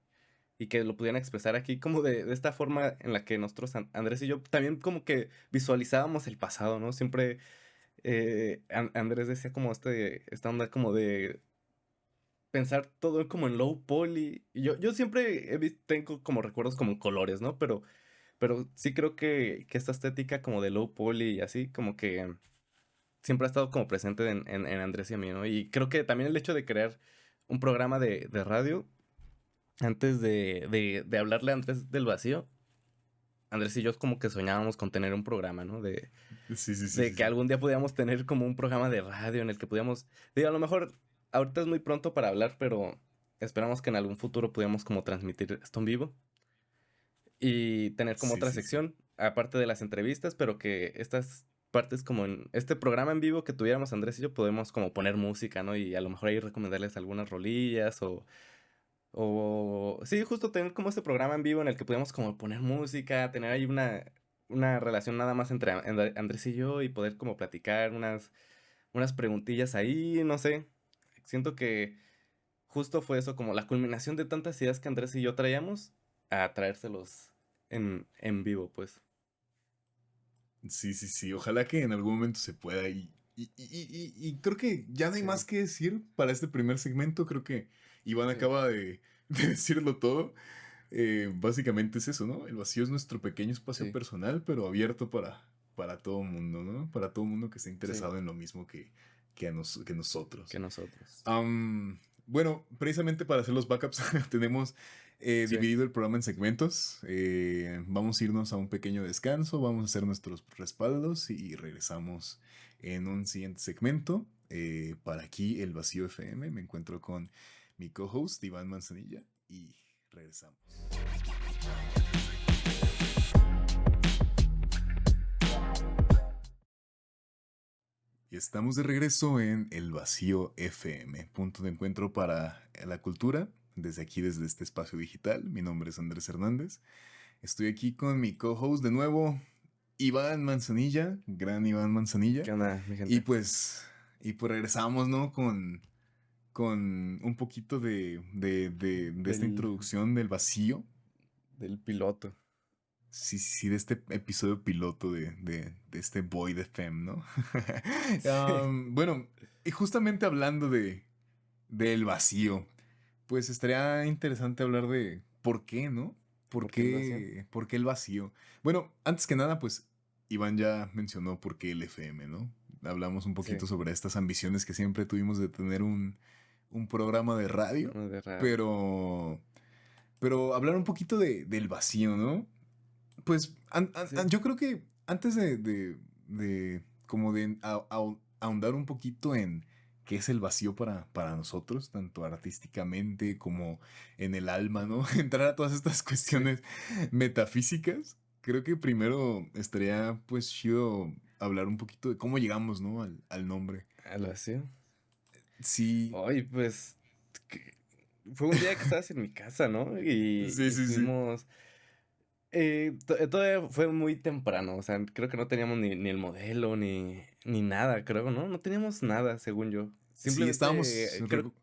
y que lo pudieran expresar aquí como de esta forma en la que nosotros, Andrés y yo, también como que visualizábamos el pasado, ¿no? Siempre Andrés decía como esta onda como de pensar todo como en low poly. Y yo siempre tengo como recuerdos como en colores, ¿no? Pero sí creo que esta estética como de low poly y así, como que siempre ha estado como presente en Andrés y a mí, ¿no? Y creo que también el hecho de crear un programa de radio, antes de hablarle a Andrés del vacío, Andrés y yo como que soñábamos con tener un programa, ¿no? Sí, sí, sí, De sí, que sí. algún día pudiéramos tener como un programa de radio en el que pudiéramos, digo, a lo mejor ahorita es muy pronto para hablar, pero esperamos que en algún futuro pudiéramos como transmitir esto en vivo y tener como Sí, otra sí, sí. sección, aparte de las entrevistas, pero que estas partes como en este programa en vivo que tuviéramos Andrés y yo podemos como poner música, ¿no? Y a lo mejor ahí recomendarles algunas rolillas o sí, justo tener como este programa en vivo en el que podemos como poner música, tener ahí una relación nada más entre Andrés y yo y poder como platicar unas preguntillas ahí, no sé. Siento que justo fue eso, como la culminación de tantas ideas que Andrés y yo traíamos a traérselos en vivo, pues. Sí, sí, sí. Ojalá que en algún momento se pueda. Y creo que ya no hay más Sí, que decir para este primer segmento. Creo que Iván sí, acaba de decirlo todo. Básicamente es eso, ¿no? El vacío es nuestro pequeño espacio sí, personal, pero abierto para todo mundo, ¿no? Para todo mundo que esté sí, interesado en lo mismo que que nosotros. nosotros. Bueno, precisamente para hacer los backups tenemos Sí, dividido el programa en segmentos. Vamos a irnos a un pequeño descanso, vamos a hacer nuestros respaldos y regresamos en un siguiente segmento. Para aquí, El Vacío FM, me encuentro con mi co-host Iván Manzanilla y regresamos. Y estamos de regreso en El Vacío FM, punto de encuentro para la cultura, desde aquí, desde este espacio digital. Mi nombre es Andrés Hernández. Estoy aquí con mi co-host de nuevo, Iván Manzanilla, gran Iván Manzanilla. ¿qué onda, mi Y gente? pues, y pues regresamos, ¿no? Con un poquito de esta Del, introducción del vacío. del piloto. Sí, de este episodio piloto de este Boy de Femme, ¿no? Sí. Bueno, y justamente hablando del vacío, pues estaría interesante hablar de por qué, ¿no? ¿Por qué el vacío? Por qué el vacío? Bueno, antes que nada, pues Iván ya mencionó por qué el FM, ¿no? Hablamos un Sí, poquito sobre estas ambiciones que siempre tuvimos de tener un programa de radio, no de radio. pero, pero hablar un poquito del vacío, ¿no? Pues Sí, yo creo que antes como de ahondar un poquito en qué es el vacío para nosotros, tanto artísticamente como en el alma, ¿no? Entrar a todas estas sí, cuestiones metafísicas, creo que primero estaría pues chido hablar un poquito de cómo llegamos, ¿no? Al nombre. al vacío. Sí, Ay, pues que- fue un día que estabas en mi casa, ¿no? Y sí, sí, sí. estuvimos... todavía fue muy temprano, o sea, creo que no teníamos ni el modelo, ni nada, creo, ¿no? No teníamos nada, según yo. Sí, Simplemente, creo...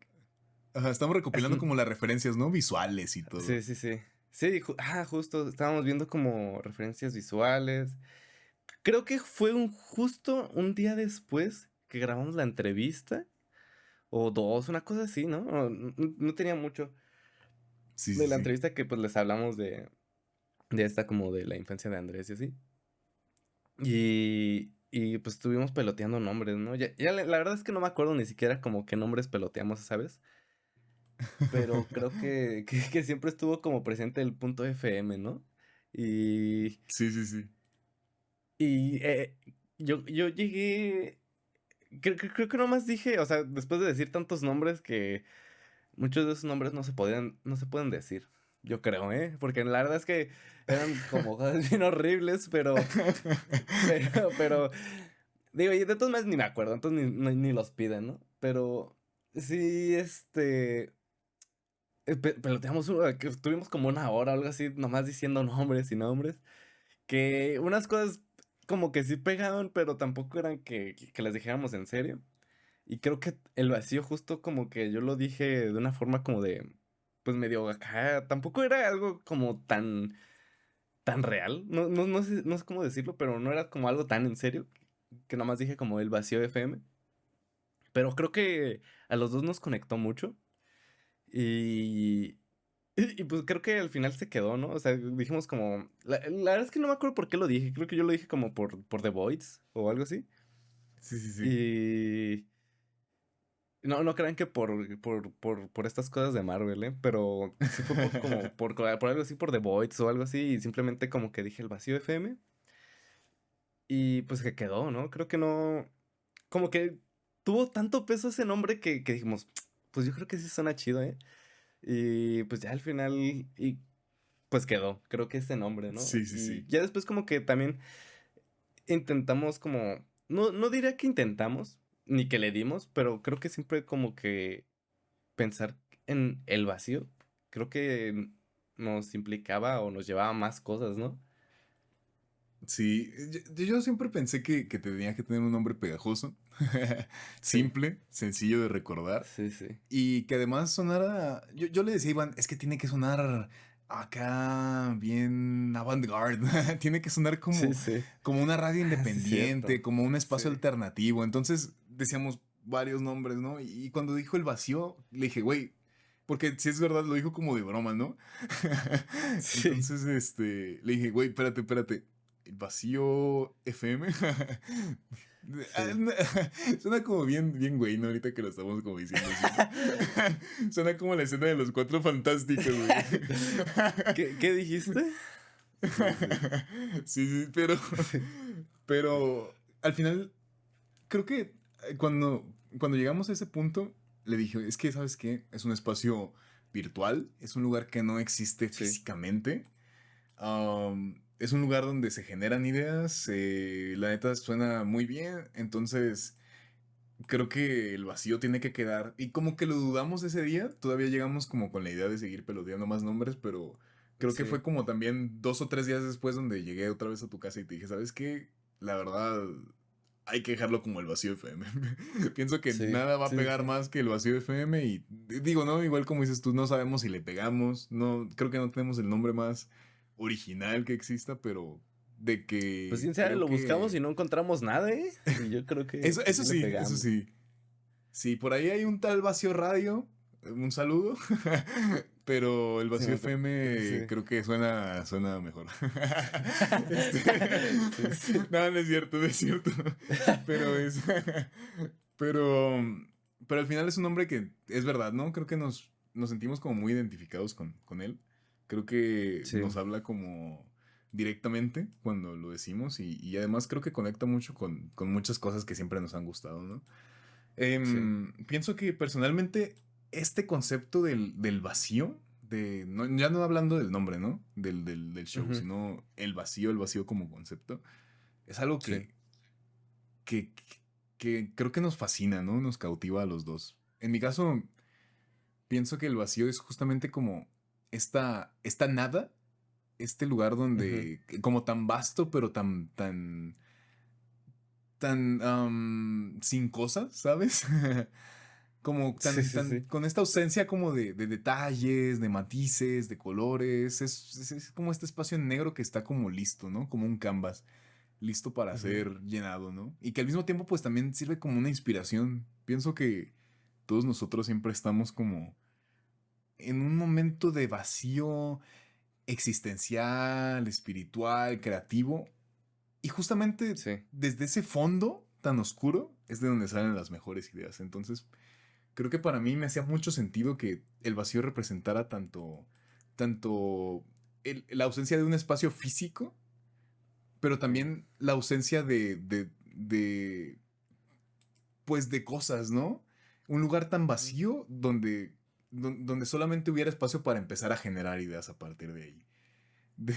ajá, estamos recopilando como las referencias, ¿no? Visuales y todo. Sí, sí, sí. Sí, justo, estábamos viendo como referencias visuales. Creo que fue justo un día después que grabamos la entrevista, o dos, una cosa así, ¿no? No tenía mucho Sí, de sí, la sí. entrevista que pues les hablamos de esta como de la infancia de Andrés y así. Y pues estuvimos peloteando nombres, ¿no? Ya la verdad es que no me acuerdo ni siquiera como qué nombres peloteamos, ¿sabes? Pero creo que siempre estuvo como presente el punto FM, ¿no? Y, Sí, sí, sí. y yo llegué, creo que nomás dije, o sea, después de decir tantos nombres que muchos de esos nombres no se pueden decir, yo creo, ¿eh? Porque la verdad es que eran como cosas bien horribles, pero, digo, y de todos modos ni me acuerdo, entonces ni los piden, ¿no? Pero sí, peloteamos, que estuvimos como una hora o algo así, nomás diciendo nombres y nombres, que unas cosas como que sí pegaban, pero tampoco eran que las dijéramos en serio. Y creo que el vacío justo como que yo lo dije de una forma como de, pues medio acá, tampoco era algo como tan real, no sé cómo decirlo, pero no era como algo tan en serio, que nomás dije como el vacío FM. Pero creo que a los dos nos conectó mucho. Y, y pues creo que al final se quedó, ¿no? O sea, dijimos como... La verdad es que no me acuerdo por qué lo dije. Creo que yo lo dije como por The Voids o algo así. Sí, sí, sí. Y... No crean que por estas cosas de Marvel, ¿eh? Pero sí fue por algo así, por The Voids o algo así. Y simplemente como que dije el vacío FM. Y pues que quedó, ¿no? Creo que no... Como que tuvo tanto peso ese nombre que dijimos, pues yo creo que sí suena chido, ¿eh? Y pues ya al final, y pues quedó, creo que ese nombre, ¿no? Sí, sí, Y sí. ya después como que también intentamos como, no diría que intentamos, ni que le dimos, pero creo que siempre como que pensar en el vacío, creo que nos implicaba o nos llevaba más cosas, ¿no? Sí, yo siempre pensé que tenía que tener un nombre pegajoso, Sí, simple, sencillo de recordar sí, sí. y que además sonara, yo le decía a Iván, es que tiene que sonar acá bien avant-garde, tiene que sonar Sí, como, sí. como una radio Ah, sí, independiente, cierto. como un espacio Sí. alternativo, entonces decíamos varios nombres, ¿no? Y cuando dijo el vacío, le dije, güey, porque si es verdad lo dijo como de broma, ¿no? Sí, Entonces, le dije, güey, espérate. El vacío FM. sí. Suena como bien güey, ¿no? Ahorita que lo estamos como diciendo así, ¿no? Suena como la escena de los Cuatro Fantásticos, güey. ¿Qué dijiste? Sí, sí. Sí, sí, pero al final, creo que cuando llegamos a ese punto, le dije, es que, ¿sabes qué? Es un espacio virtual, es un lugar que no existe Sí, físicamente. Es un lugar donde se generan ideas, la neta suena muy bien, entonces creo que el vacío tiene que quedar. Y como que lo dudamos ese día, todavía llegamos como con la idea de seguir peloteando más nombres, pero creo que sí. fue como también 2 o 3 días después donde llegué otra vez a tu casa y te dije, ¿sabes qué? La verdad, hay que dejarlo como el vacío FM. Pienso que Sí, nada va a sí, pegar sí. más que el vacío FM y digo, ¿no? Igual como dices tú, no sabemos si le pegamos, no, creo que no tenemos el nombre más original que exista, pero de Pues que quién sabe, creo lo buscamos y que... no encontramos nada, ¿eh? Y yo creo Eso, que eso sí le sí, eso pegamos. sí. Sí, por ahí hay un tal Vacío Radio, un saludo, pero el Sí, Vacío FM sí. creo que suena mejor. Sí, sí. No, no es cierto, no es cierto. Pero es, pero, pero al final es un hombre que es verdad, ¿no? Creo que nos sentimos como muy identificados con él. Creo que Sí, nos habla como directamente cuando lo decimos y además creo que conecta mucho con muchas cosas que siempre nos han gustado, ¿no? sí. Pienso que personalmente este concepto del vacío, ya no hablando del nombre, ¿no? Del show, Ujú, sino el vacío como concepto, es algo sí. que, que creo que nos fascina, ¿no? Nos cautiva a los dos. En mi caso, pienso que el vacío es justamente como esta nada, este lugar Ujú, donde, como tan vasto, pero tan sin cosas, ¿sabes? Como sí, sí, sí. con esta ausencia como de detalles, de matices, de colores. Es como este espacio en negro que está como listo, ¿no? Como un canvas, listo para Ujú, ser llenado, ¿no? Y que al mismo tiempo pues también sirve como una inspiración. Pienso que todos nosotros siempre estamos como en un momento de vacío existencial, espiritual, creativo. Y justamente sí. desde ese fondo tan oscuro es de donde salen las mejores ideas. Entonces, creo que para mí me hacía mucho sentido que el vacío representara tanto la ausencia de un espacio físico, pero Ujú, también la ausencia pues de cosas, ¿no? Un lugar tan ujú. vacío donde solamente hubiera espacio para empezar a generar ideas a partir de ahí. De-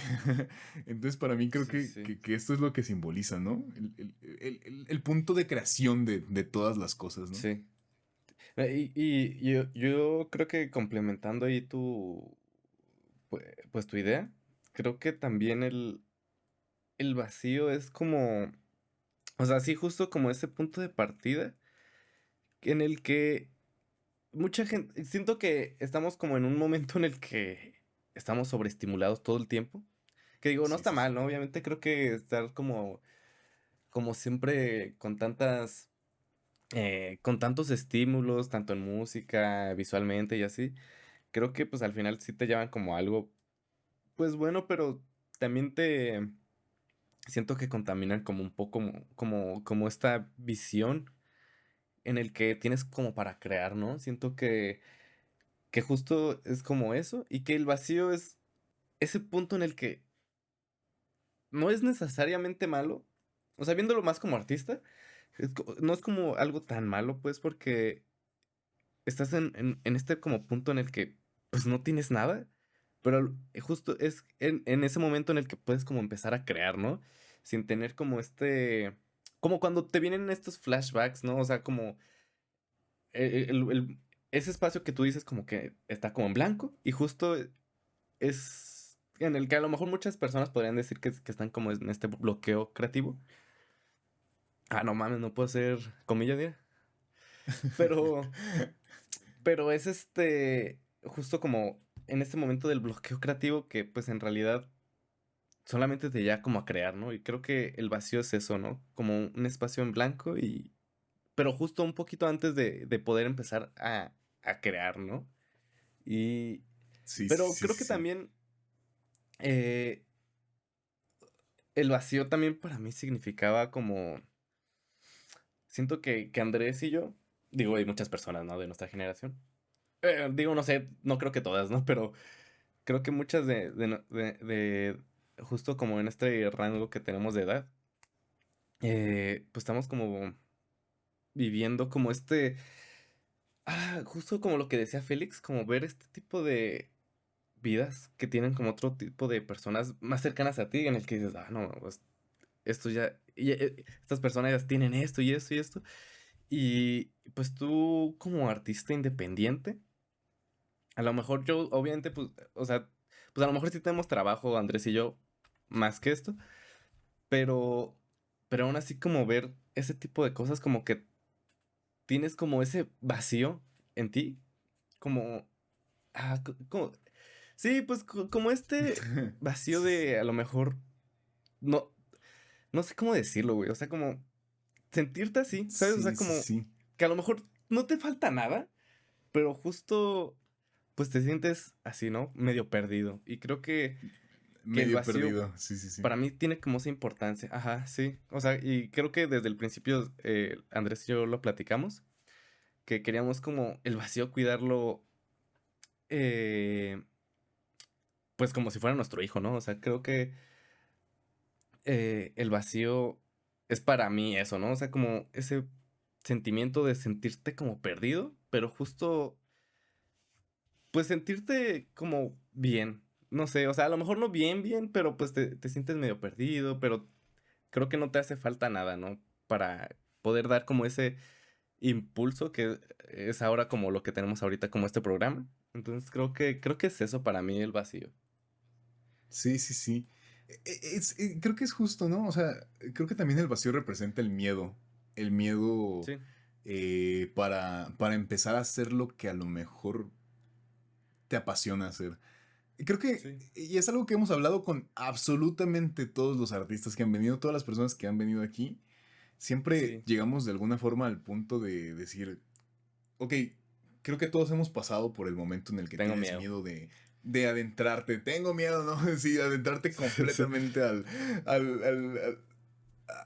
Entonces, para mí creo Sí, sí. que esto es lo que simboliza, ¿no? El punto de creación de todas las cosas, ¿no? Sí. Y yo creo que complementando ahí pues tu idea, creo que también el vacío es como, o sea, sí, justo como ese punto de partida en el que mucha gente, siento que estamos como en un momento en el que estamos sobreestimulados todo el tiempo, que digo, no Sí, está sí, mal, sí. ¿no? Obviamente creo que estar como siempre con tantos estímulos, tanto en música, visualmente y así, creo que pues al final sí te llevan como algo, pues bueno, pero también te siento que contaminan como un poco como esta visión en el que tienes como para crear, ¿no? Siento que justo es como eso y que el vacío es ese punto en el que no es necesariamente malo, o sea, viéndolo más como artista, no es como algo tan malo, pues, porque estás en este como punto en el que pues no tienes nada, pero justo es en ese momento en el que puedes como empezar a crear, ¿no? Sin tener como como cuando te vienen estos flashbacks, ¿no? O sea, como ese espacio que tú dices como que está como en blanco y justo es en el que a lo mejor muchas personas podrían decir que están como en este bloqueo creativo. Ah, no mames, no puedo hacer comilla, de pero Pero es justo como en este momento del bloqueo creativo que pues en realidad solamente te lleva como a crear, ¿no? Y creo que el vacío es eso, ¿no? Como un espacio en blanco pero justo un poquito antes de poder empezar a crear, ¿no? Y, Sí, sí, pero sí, creo sí, que sí. también eh, el vacío también para mí significaba como, siento que Andrés y yo, digo, hay muchas personas, ¿no? De nuestra generación. Digo, no sé, no creo que todas, ¿no? Pero creo que muchas justo como en este rango que tenemos de edad, pues estamos como viviendo como justo como lo que decía Félix, como ver este tipo de vidas que tienen como otro tipo de personas más cercanas a ti, en el que dices, no, pues esto estas personas ya tienen esto y esto y esto, y pues tú como artista independiente, a lo mejor yo, obviamente, pues, o sea, pues a lo mejor sí tenemos trabajo, Andrés y yo, más que esto. Pero, pero aún así como ver ese tipo de cosas, como que tienes como ese vacío en ti, como, como, Sí, pues como este vacío de a lo mejor, no, no sé cómo decirlo, güey. O sea, como sentirte así, ¿sabes? O sea, Sí, sí, como sí. que a lo mejor no te falta nada, pero justo, pues te sientes así, ¿no? Medio perdido. Y creo que el Medio vacío perdido, sí, sí, sí. para mí tiene como esa importancia. Ajá, sí. O sea, y creo que desde el principio Andrés y yo lo platicamos, que queríamos como el vacío cuidarlo, eh, pues como si fuera nuestro hijo, ¿no? O sea, creo que el vacío es para mí eso, ¿no? O sea, como ese sentimiento de sentirte como perdido, pero justo, pues sentirte como bien. No sé, o sea, a lo mejor no bien, bien, pero pues te sientes medio perdido, pero creo que no te hace falta nada, ¿no? Para poder dar como ese impulso que es ahora como lo que tenemos ahorita como este programa. Entonces creo que es eso para mí el vacío. Sí, sí, sí. Creo que es justo, ¿no? O sea, creo que también el vacío representa el miedo. El miedo Sí, para empezar a hacer lo que a lo mejor te apasiona hacer. Y creo que, sí, y es algo que hemos hablado con absolutamente todos los artistas que han venido, todas las personas que han venido aquí. Siempre sí. llegamos de alguna forma al punto de decir, ok, creo que todos hemos pasado por el momento en el que Tengo tienes miedo. miedo de adentrarte. Tengo miedo, ¿no? Sí, adentrarte Sí, completamente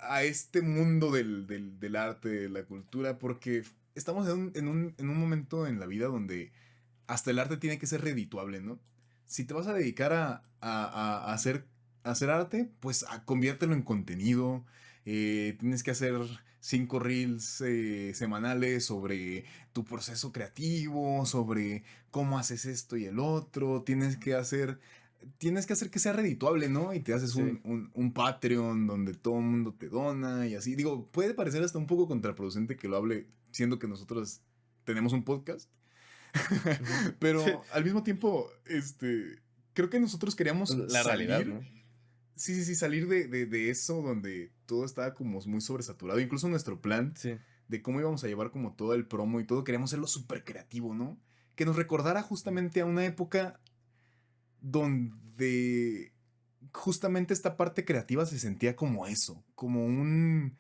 a este mundo del arte, de la cultura, porque estamos en un momento en la vida donde hasta el arte tiene que ser redituable, ¿no? Si te vas a dedicar a hacer arte, pues conviértelo en contenido. Tienes que hacer 5 reels semanales sobre tu proceso creativo, sobre cómo haces esto y el otro. Tienes que hacer que sea redituable, ¿no? Y te haces un, sí. un, un Patreon donde todo el mundo te dona y así. Digo, puede parecer hasta un poco contraproducente que lo hable siendo que nosotros tenemos un podcast. Ujú. Sí, Pero al mismo tiempo, creo que nosotros queríamos la realidad, salir. ¿no? Sí, sí, sí, salir de eso donde todo estaba como muy sobresaturado. Incluso nuestro plan Sí, de cómo íbamos a llevar como todo el promo y todo, queríamos hacerlo súper creativo, ¿no? Que nos recordara justamente a una época donde justamente esta parte creativa se sentía como eso, como una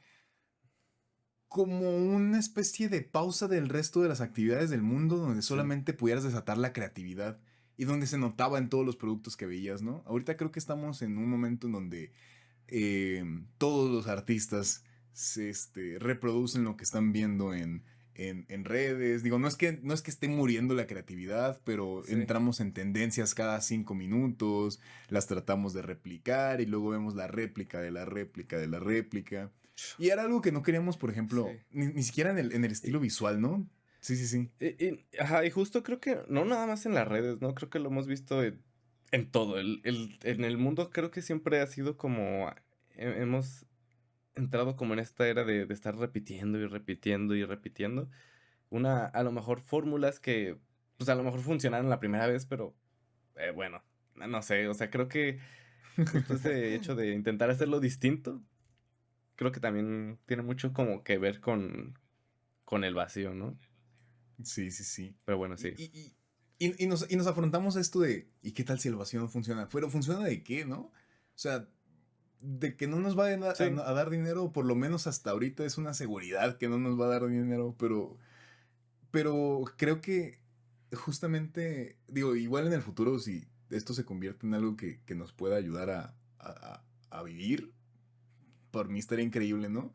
especie de pausa del resto de las actividades del mundo donde sí. solamente pudieras desatar la creatividad y donde se notaba en todos los productos que veías, ¿no? Ahorita creo que estamos en un momento en donde todos los artistas reproducen lo que están viendo en redes. Digo, no es que esté muriendo la creatividad, pero Sí. entramos en tendencias cada 5 minutos, las tratamos de replicar y luego vemos la réplica de la réplica de la réplica. Y era algo que no queríamos, por ejemplo, Sí. ni siquiera en el Y, estilo visual, ¿no? Sí, sí, sí. ajá, y justo creo que no nada más en las redes, ¿no? Creo que lo hemos visto en todo. En el mundo creo que siempre ha sido como hemos entrado como en esta era de estar repitiendo y repitiendo y repitiendo. A lo mejor fórmulas que, pues a lo mejor funcionaron la primera vez, pero bueno, no sé, o sea, creo que justo ese hecho de intentar hacerlo distinto, creo que también tiene mucho como que ver con el vacío, ¿no? Sí, sí, sí. Pero bueno, Y, sí. y, y nos afrontamos a esto de, ¿y qué tal si el vacío no funciona? Pero ¿funciona de qué, no? O sea, de que no nos va Sí, a dar dinero, por lo menos hasta ahorita es una seguridad que no nos va a dar dinero, pero creo que justamente, digo, igual en el futuro, si esto se convierte en algo que nos pueda ayudar a vivir, por mí estaría increíble, ¿no?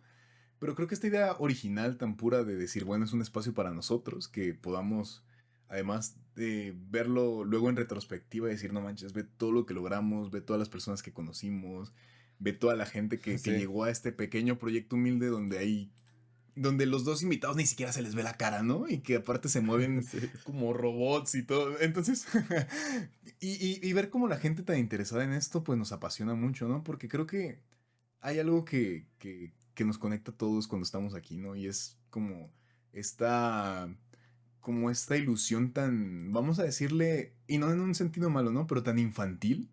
Pero creo que esta idea original tan pura de decir, bueno, es un espacio para nosotros, que podamos, además de verlo luego en retrospectiva y decir, no manches, ve todo lo que logramos, ve todas las personas que conocimos, ve toda la gente que sí, llegó a este pequeño proyecto humilde donde los dos invitados ni siquiera se les ve la cara, ¿no? Y que aparte se mueven sí, como robots y todo. Entonces, y ver cómo la gente tan interesada en esto, pues nos apasiona mucho, ¿no? Porque creo que hay algo que nos conecta a todos cuando estamos aquí, ¿no? Y es esta, como esta ilusión tan, vamos a decirle, y no en un sentido malo, ¿no? Pero tan infantil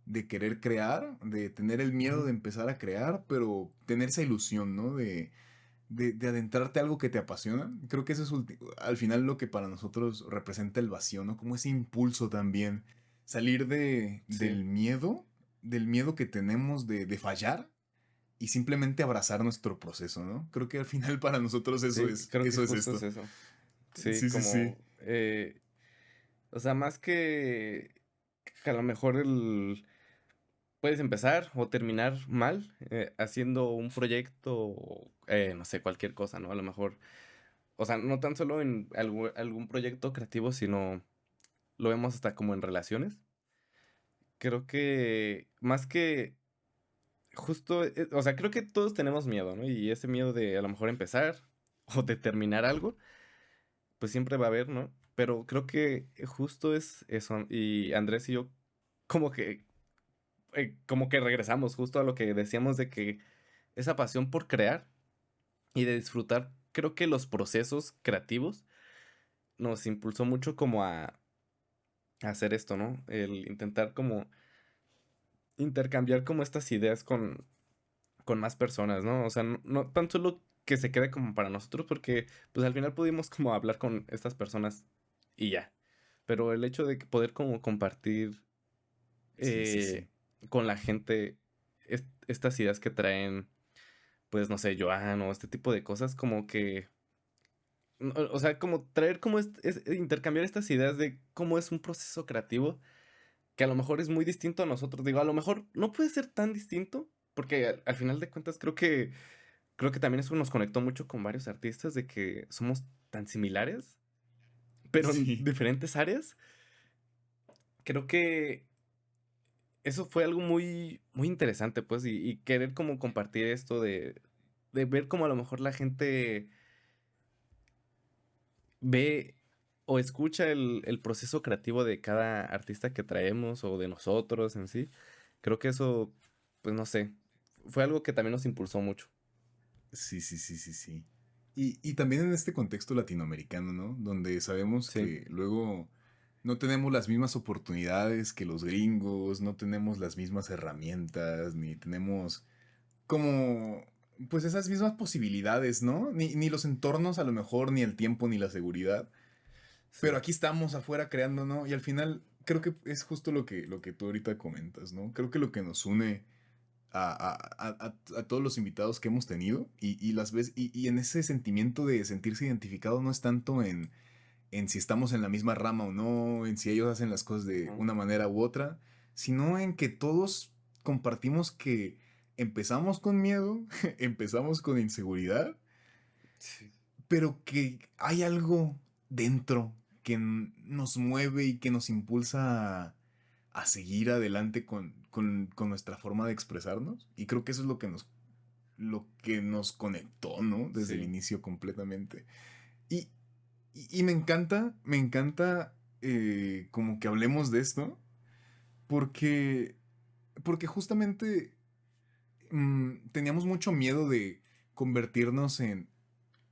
de querer crear, de tener el miedo ujú, de empezar a crear, pero tener esa ilusión, ¿no? De adentrarte a algo que te apasiona. Creo que eso es al final lo que para nosotros representa el vacío, ¿no? Como ese impulso también salir Sí, del miedo que tenemos de fallar y simplemente abrazar nuestro proceso, ¿no? Creo que al final para nosotros sí, creo que eso es justo es esto. eso. Sí, Sí, sí, sí. como, o sea, más que a lo mejor puedes empezar o terminar mal haciendo un proyecto, no sé, cualquier cosa, ¿no? A lo mejor, o sea, no tan solo en algún proyecto creativo, sino lo vemos hasta como en relaciones. Creo que más que justo, o sea, creo que todos tenemos miedo, ¿no? Y ese miedo de a lo mejor empezar o de terminar algo, pues siempre va a haber, ¿no? Pero creo que justo es eso. Y Andrés y yo como que regresamos justo a lo que decíamos de que esa pasión por crear y de disfrutar, creo que los procesos creativos nos impulsó mucho como a hacer esto, ¿no? El intentar como intercambiar como estas ideas con más personas, ¿no? O sea, no tan solo que se quede como para nosotros, porque pues al final pudimos como hablar con estas personas y ya. Pero el hecho de que poder como compartir Sí, sí, sí. eh, con la gente estas ideas que traen, pues no sé, Joan o este tipo de cosas, como que, o sea, como traer como intercambiar estas ideas de cómo es un proceso creativo que a lo mejor es muy distinto a nosotros. Digo, a lo mejor no puede ser tan distinto, porque al final de cuentas creo que también eso nos conectó mucho con varios artistas de que somos tan similares, pero en Sí. diferentes áreas. Creo que eso fue algo muy, muy interesante, pues, y querer como compartir esto de ver cómo a lo mejor la gente ve o escucha el proceso creativo de cada artista que traemos o de nosotros en sí. Creo que eso, pues no sé, fue algo que también nos impulsó mucho. Sí, sí, sí, sí, sí. Y también en este contexto latinoamericano, ¿no? Donde sabemos Sí, que luego no tenemos las mismas oportunidades que los gringos, no tenemos las mismas herramientas, ni tenemos como, pues esas mismas posibilidades, ¿no? Ni los entornos a lo mejor, ni el tiempo, ni la seguridad. Pero sí, aquí estamos afuera creando, ¿no? Y al final creo que es justo lo que tú ahorita comentas, ¿no? Creo que lo que nos une a todos los invitados que hemos tenido y las veces, y en ese sentimiento de sentirse identificado no es tanto en si estamos en la misma rama o no, en si ellos hacen las cosas de ujú, una manera u otra, sino en que todos compartimos que empezamos con miedo, empezamos con inseguridad, sí, pero que hay algo dentro que nos mueve y que nos impulsa a seguir adelante con nuestra forma de expresarnos. Y creo que eso es lo que nos conectó, ¿no? Desde el sí, inicio completamente. Y, y me encanta como que hablemos de esto, porque, porque justamente teníamos mucho miedo de convertirnos en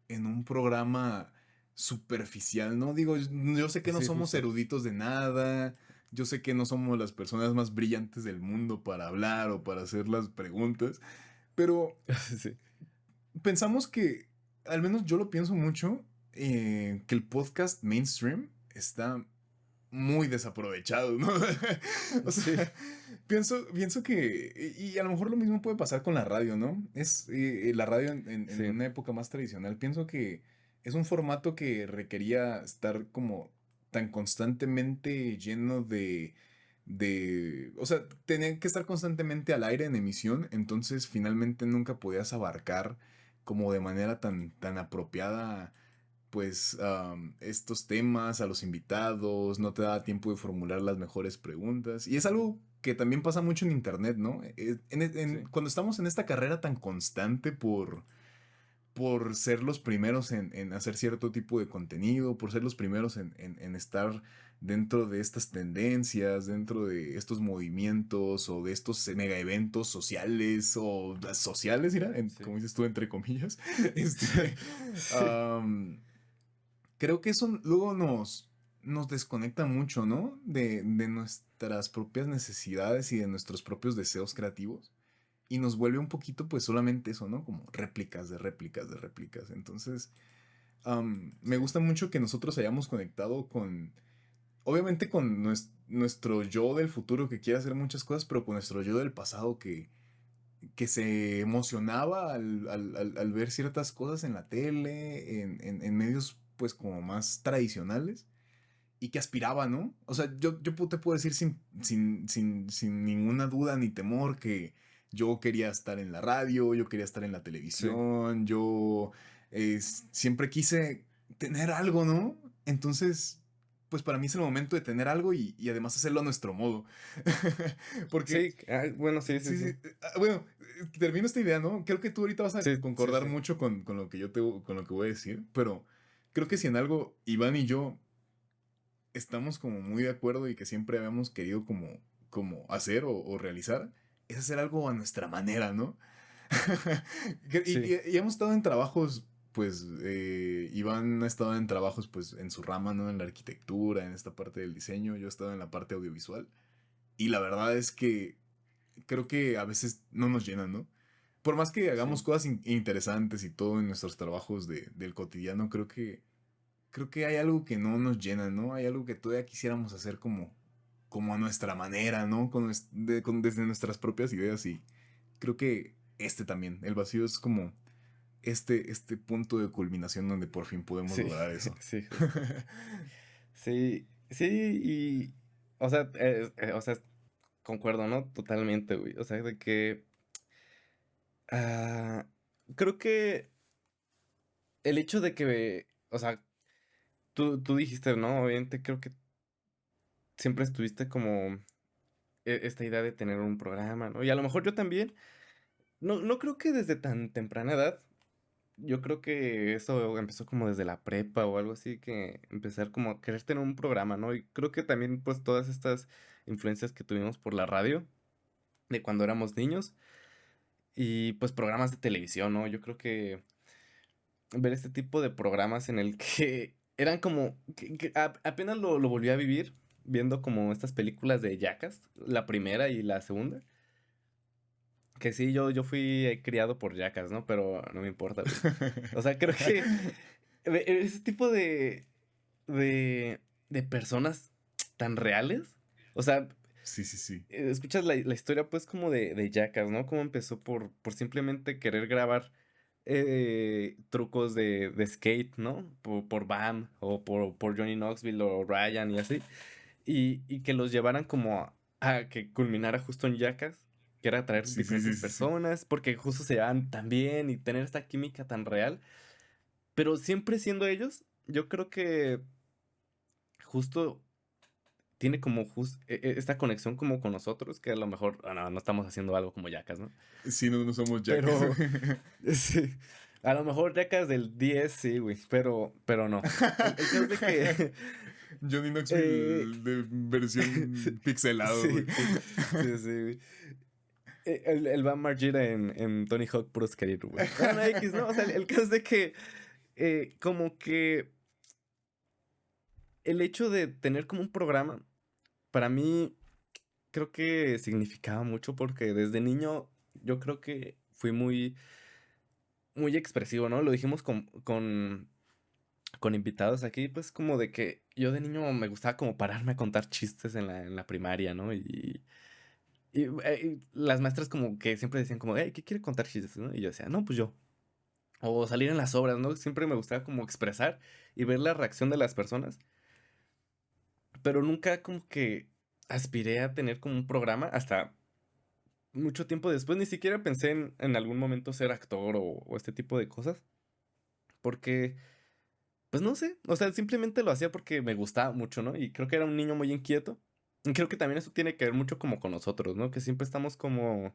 un programa superficial, ¿no? Digo, yo sé que no sí, somos justo. eruditos de nada, yo sé que no somos las personas más brillantes del mundo para hablar o para hacer las preguntas, pero Sí, pensamos que, al menos yo lo pienso mucho, que el podcast mainstream está muy desaprovechado, ¿no? O sí, sea, pienso que, y a lo mejor lo mismo puede pasar con la radio, ¿no? Es la radio en sí, una época más tradicional. Pienso que es un formato que requería estar como tan constantemente lleno o sea, tenía que estar constantemente al aire en emisión, entonces finalmente nunca podías abarcar como de manera tan apropiada pues estos temas a los invitados, no te da tiempo de formular las mejores preguntas. Y es algo que también pasa mucho en internet, ¿no? sí, Cuando estamos en esta carrera tan constante por ser los primeros en hacer cierto tipo de contenido, por ser los primeros en estar dentro de estas tendencias, dentro de estos movimientos o de estos mega eventos sociales o sociales, mira, sí, como dices tú, entre comillas, este, sí, am, creo que eso luego nos desconecta mucho, ¿no? De nuestras propias necesidades y de nuestros propios deseos creativos. Y nos vuelve un poquito, pues solamente eso, ¿no? Como réplicas de réplicas de réplicas. Entonces, me sí, gusta mucho que nosotros hayamos conectado con obviamente con nuestro yo del futuro que quiere hacer muchas cosas, pero con nuestro yo del pasado que se emocionaba al ver ciertas cosas en la tele, en medios pues como más tradicionales y que aspiraba, ¿no? O sea, yo te puedo decir sin ninguna duda ni temor que yo quería estar en la radio, yo quería estar en la Sí, televisión, yo siempre quise tener algo, ¿no? Entonces, pues para mí es el momento de tener algo y además hacerlo a nuestro modo. Porque, sí, bueno, sí, sí, sí, sí. sí, bueno, termino esta idea, ¿no? Creo que tú ahorita vas a Sí, sí, concordar sí. mucho con lo que con lo que voy a decir, pero creo que si en algo Iván y yo estamos como muy de acuerdo y que siempre habíamos querido como hacer o realizar, es hacer algo a nuestra manera, ¿no? Sí, Y hemos estado en trabajos, pues, Iván ha estado en trabajos, pues, en su rama, ¿no? En la arquitectura, en esta parte del diseño, yo he estado en la parte audiovisual. Y la verdad es que creo que a veces no nos llenan, ¿no? Por más que hagamos sí, cosas interesantes y todo en nuestros trabajos del cotidiano, creo que hay algo que no nos llena, ¿no? Hay algo que todavía quisiéramos hacer como a nuestra manera, ¿no? Desde nuestras propias ideas y creo que este también, el vacío es como este punto de culminación donde por fin podemos sí, lograr eso. sí, justo. Sí, sí, y, o sea, concuerdo, ¿no? Totalmente, güey. O sea, de que, ah, creo que el hecho de que, o sea, tú dijiste, ¿no? Obviamente creo que siempre estuviste como esta idea de tener un programa, ¿no? Y a lo mejor yo también, no creo que desde tan temprana edad, yo creo que eso empezó como desde la prepa o algo así, que empezar como a querer tener un programa, ¿no? Y creo que también pues todas estas influencias que tuvimos por la radio, de cuando éramos niños, y pues programas de televisión, ¿no? Yo creo que ver este tipo de programas en el que eran como, apenas lo volví a vivir, viendo como estas películas de Jackass, la primera y la segunda. Que sí, yo fui criado por Jackass, ¿no? Pero no me importa, güey. O sea, creo que ese tipo de, de personas tan reales. O sea, Sí, sí, sí. escuchas la historia pues como de Jackass, ¿no? Cómo empezó por simplemente querer grabar trucos de skate, ¿no? Por Bam o por Johnny Knoxville o Ryan y así. Y que los llevaran como a que culminara justo en Jackass, que era traer Sí, sí, sí, diferentes sí, sí. personas, porque justo se llevaban tan bien y tener esta química tan real. Pero siempre siendo ellos, yo creo que justo tiene como esta conexión como con nosotros, que a lo mejor no estamos haciendo algo como Jackass, ¿no? Sí, no, no somos Jackass. Pero sí, a lo mejor Jackass del 10 sí, güey, pero no. El caso es de que Johnny eh, Knoxville de versión pixelado, güey. sí, sí, sí, sí, güey. El Van Margera en Tony Hawk Pro Skater, güey. Bueno, X, ¿no? O sea, el caso es de que como que el hecho de tener como un programa, para mí creo que significaba mucho porque desde niño yo creo que fui muy expresivo, ¿no? Lo dijimos con invitados aquí, pues como de que yo de niño me gustaba como pararme a contar chistes en la primaria, ¿no? Y las maestras como que siempre decían como, hey, ¿qué quiere contar chistes, no? Y yo decía, no, pues yo. O salir en las obras, ¿no? Siempre me gustaba como expresar y ver la reacción de las personas, pero nunca como que aspiré a tener como un programa hasta mucho tiempo después. Ni siquiera pensé en algún momento ser actor o este tipo de cosas, porque, pues no sé, o sea, simplemente lo hacía porque me gustaba mucho, ¿no? Y creo que era un niño muy inquieto. Y creo que también eso tiene que ver mucho como con nosotros, ¿no? Que siempre estamos como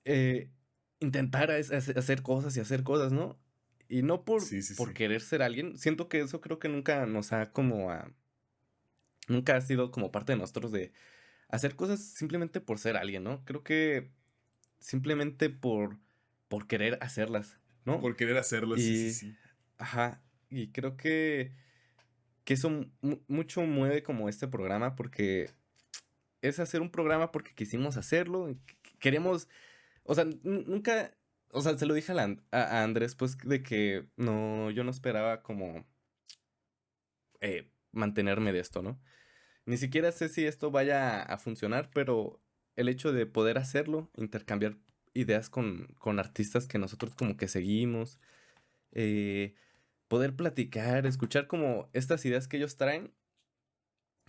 eh, intentar hacer cosas y hacer cosas, ¿no? Y no Sí, sí, por sí. querer ser alguien. Siento que eso creo que nunca nos ha como nunca ha sido como parte de nosotros de hacer cosas simplemente por ser alguien, ¿no? Creo que simplemente por querer hacerlas, ¿no? Por querer hacerlo, sí, sí, Y, sí. ajá, y creo que eso mucho mueve como este programa porque es hacer un programa porque quisimos hacerlo, y queremos, o sea, nunca, o sea, se lo dije a Andrés, pues, de que no, yo no esperaba como mantenerme de esto, ¿no? Ni siquiera sé si esto vaya a funcionar, pero el hecho de poder hacerlo, intercambiar ideas con artistas que nosotros como que seguimos, eh, poder platicar, escuchar como estas ideas que ellos traen,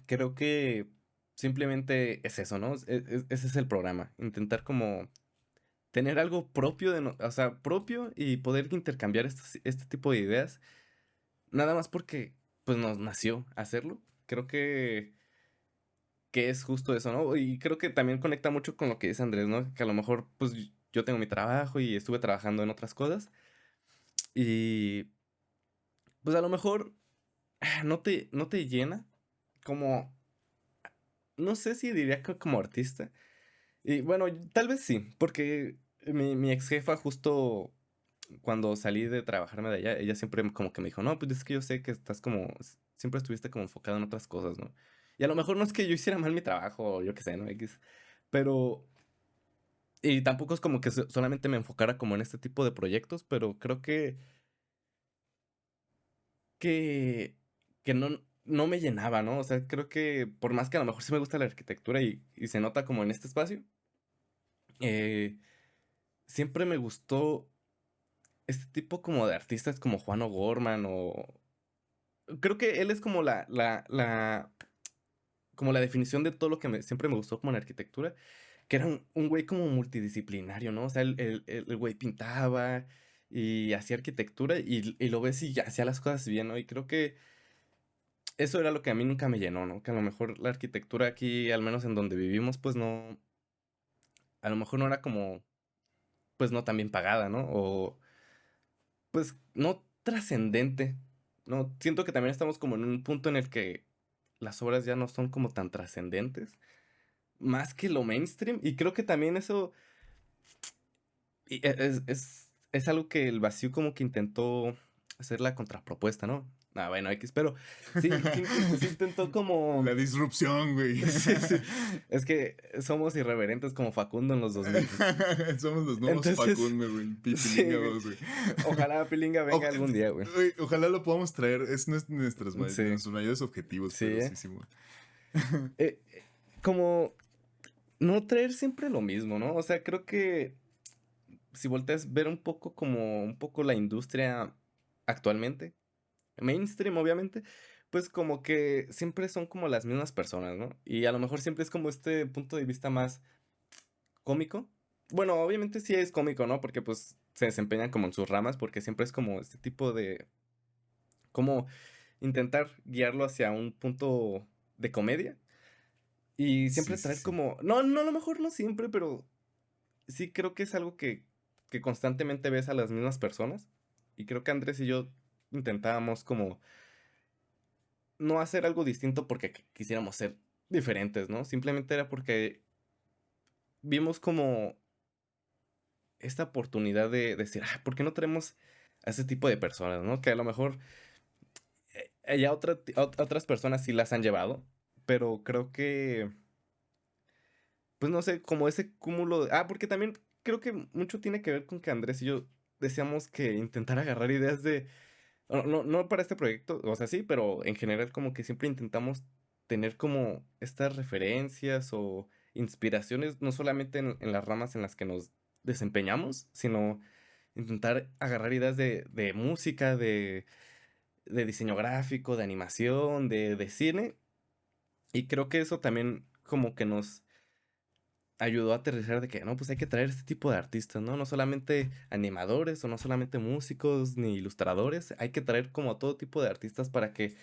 creo que simplemente es eso, ¿no? Ese es el programa, intentar como tener algo propio, o sea, propio y poder intercambiar este tipo de ideas, nada más porque pues nos nació hacerlo. Creo que es justo eso, ¿no? Y creo que también conecta mucho con lo que dice Andrés, ¿no? Que a lo mejor pues yo tengo mi trabajo y estuve trabajando en otras cosas y pues a lo mejor no te llena como, no sé si diría que como artista. Y bueno, tal vez sí, porque mi ex jefa justo cuando salí de trabajarme de allá, ella siempre como que me dijo, no, pues es que yo sé que estás como, siempre estuviste como enfocado en otras cosas, ¿no? Y a lo mejor no es que yo hiciera mal mi trabajo o yo qué sé, ¿no? X, pero, y tampoco es como que solamente me enfocara como en este tipo de proyectos, pero creo que, que no me llenaba, ¿no? O sea, creo que por más que a lo mejor sí me gusta la arquitectura y se nota como en este espacio, eh, siempre me gustó este tipo como de artistas como Juan O'Gorman o... Creo que él es como como la definición de todo lo que siempre me gustó como en arquitectura, que era un güey como multidisciplinario, ¿no? O sea, el güey pintaba y hacía arquitectura y lo ves y ya hacía las cosas bien, ¿no? Y creo que eso era lo que a mí nunca me llenó, ¿no? Que a lo mejor la arquitectura aquí, al menos en donde vivimos, pues no, a lo mejor no era como, pues no tan bien pagada, ¿no? O pues no trascendente. No, siento que también estamos como en un punto en el que las obras ya no son como tan trascendentes, más que lo mainstream. Y creo que también eso es algo que el vacío como que intentó hacer la contrapropuesta, ¿no? Ah, bueno, X, pero sí intentó como... La disrupción, güey. Sí, sí. Es que somos irreverentes como Facundo en los 2000. Somos los nuevos Entonces, Facundo, güey. sí, Pipilinga güey. 2, güey. Ojalá Pilinga venga algún día, güey. Güey, ojalá lo podamos traer. Es Sí, nuestros mayores objetivos, sí, pero sí, sí. como no traer siempre lo mismo, ¿no? O sea, creo que si volteas ver un poco como un poco la industria actualmente, mainstream obviamente, pues como que siempre son como las mismas personas, ¿no? Y a lo mejor siempre es como este punto de vista más cómico. Bueno, obviamente sí es cómico, ¿no? Porque pues se desempeñan como en sus ramas, porque siempre es como este tipo de, como intentar guiarlo hacia un punto de comedia. Y Sí, siempre sí, traer sí. como, no, a lo mejor no siempre, pero sí creo que es algo que constantemente ves a las mismas personas. Y creo que Andrés y yo intentábamos como no hacer algo distinto porque quisiéramos ser diferentes, ¿no? Simplemente era porque vimos como esta oportunidad de decir, ah, ¿por qué no tenemos a ese tipo de personas, ¿no? Que a lo mejor ya otras personas sí las han llevado, pero creo que, pues no sé, como ese cúmulo de... Ah, porque también creo que mucho tiene que ver con que Andrés y yo decíamos que intentar agarrar ideas de... No para este proyecto, o sea, sí, pero en general como que siempre intentamos tener como estas referencias o inspiraciones, no solamente en las ramas en las que nos desempeñamos, sino intentar agarrar ideas de música, de diseño gráfico, de animación, de cine. Y creo que eso también como que nos ayudó a aterrizar de que, no, pues hay que traer este tipo de artistas, ¿no? No solamente animadores o no solamente músicos ni ilustradores, hay que traer como todo tipo de artistas para que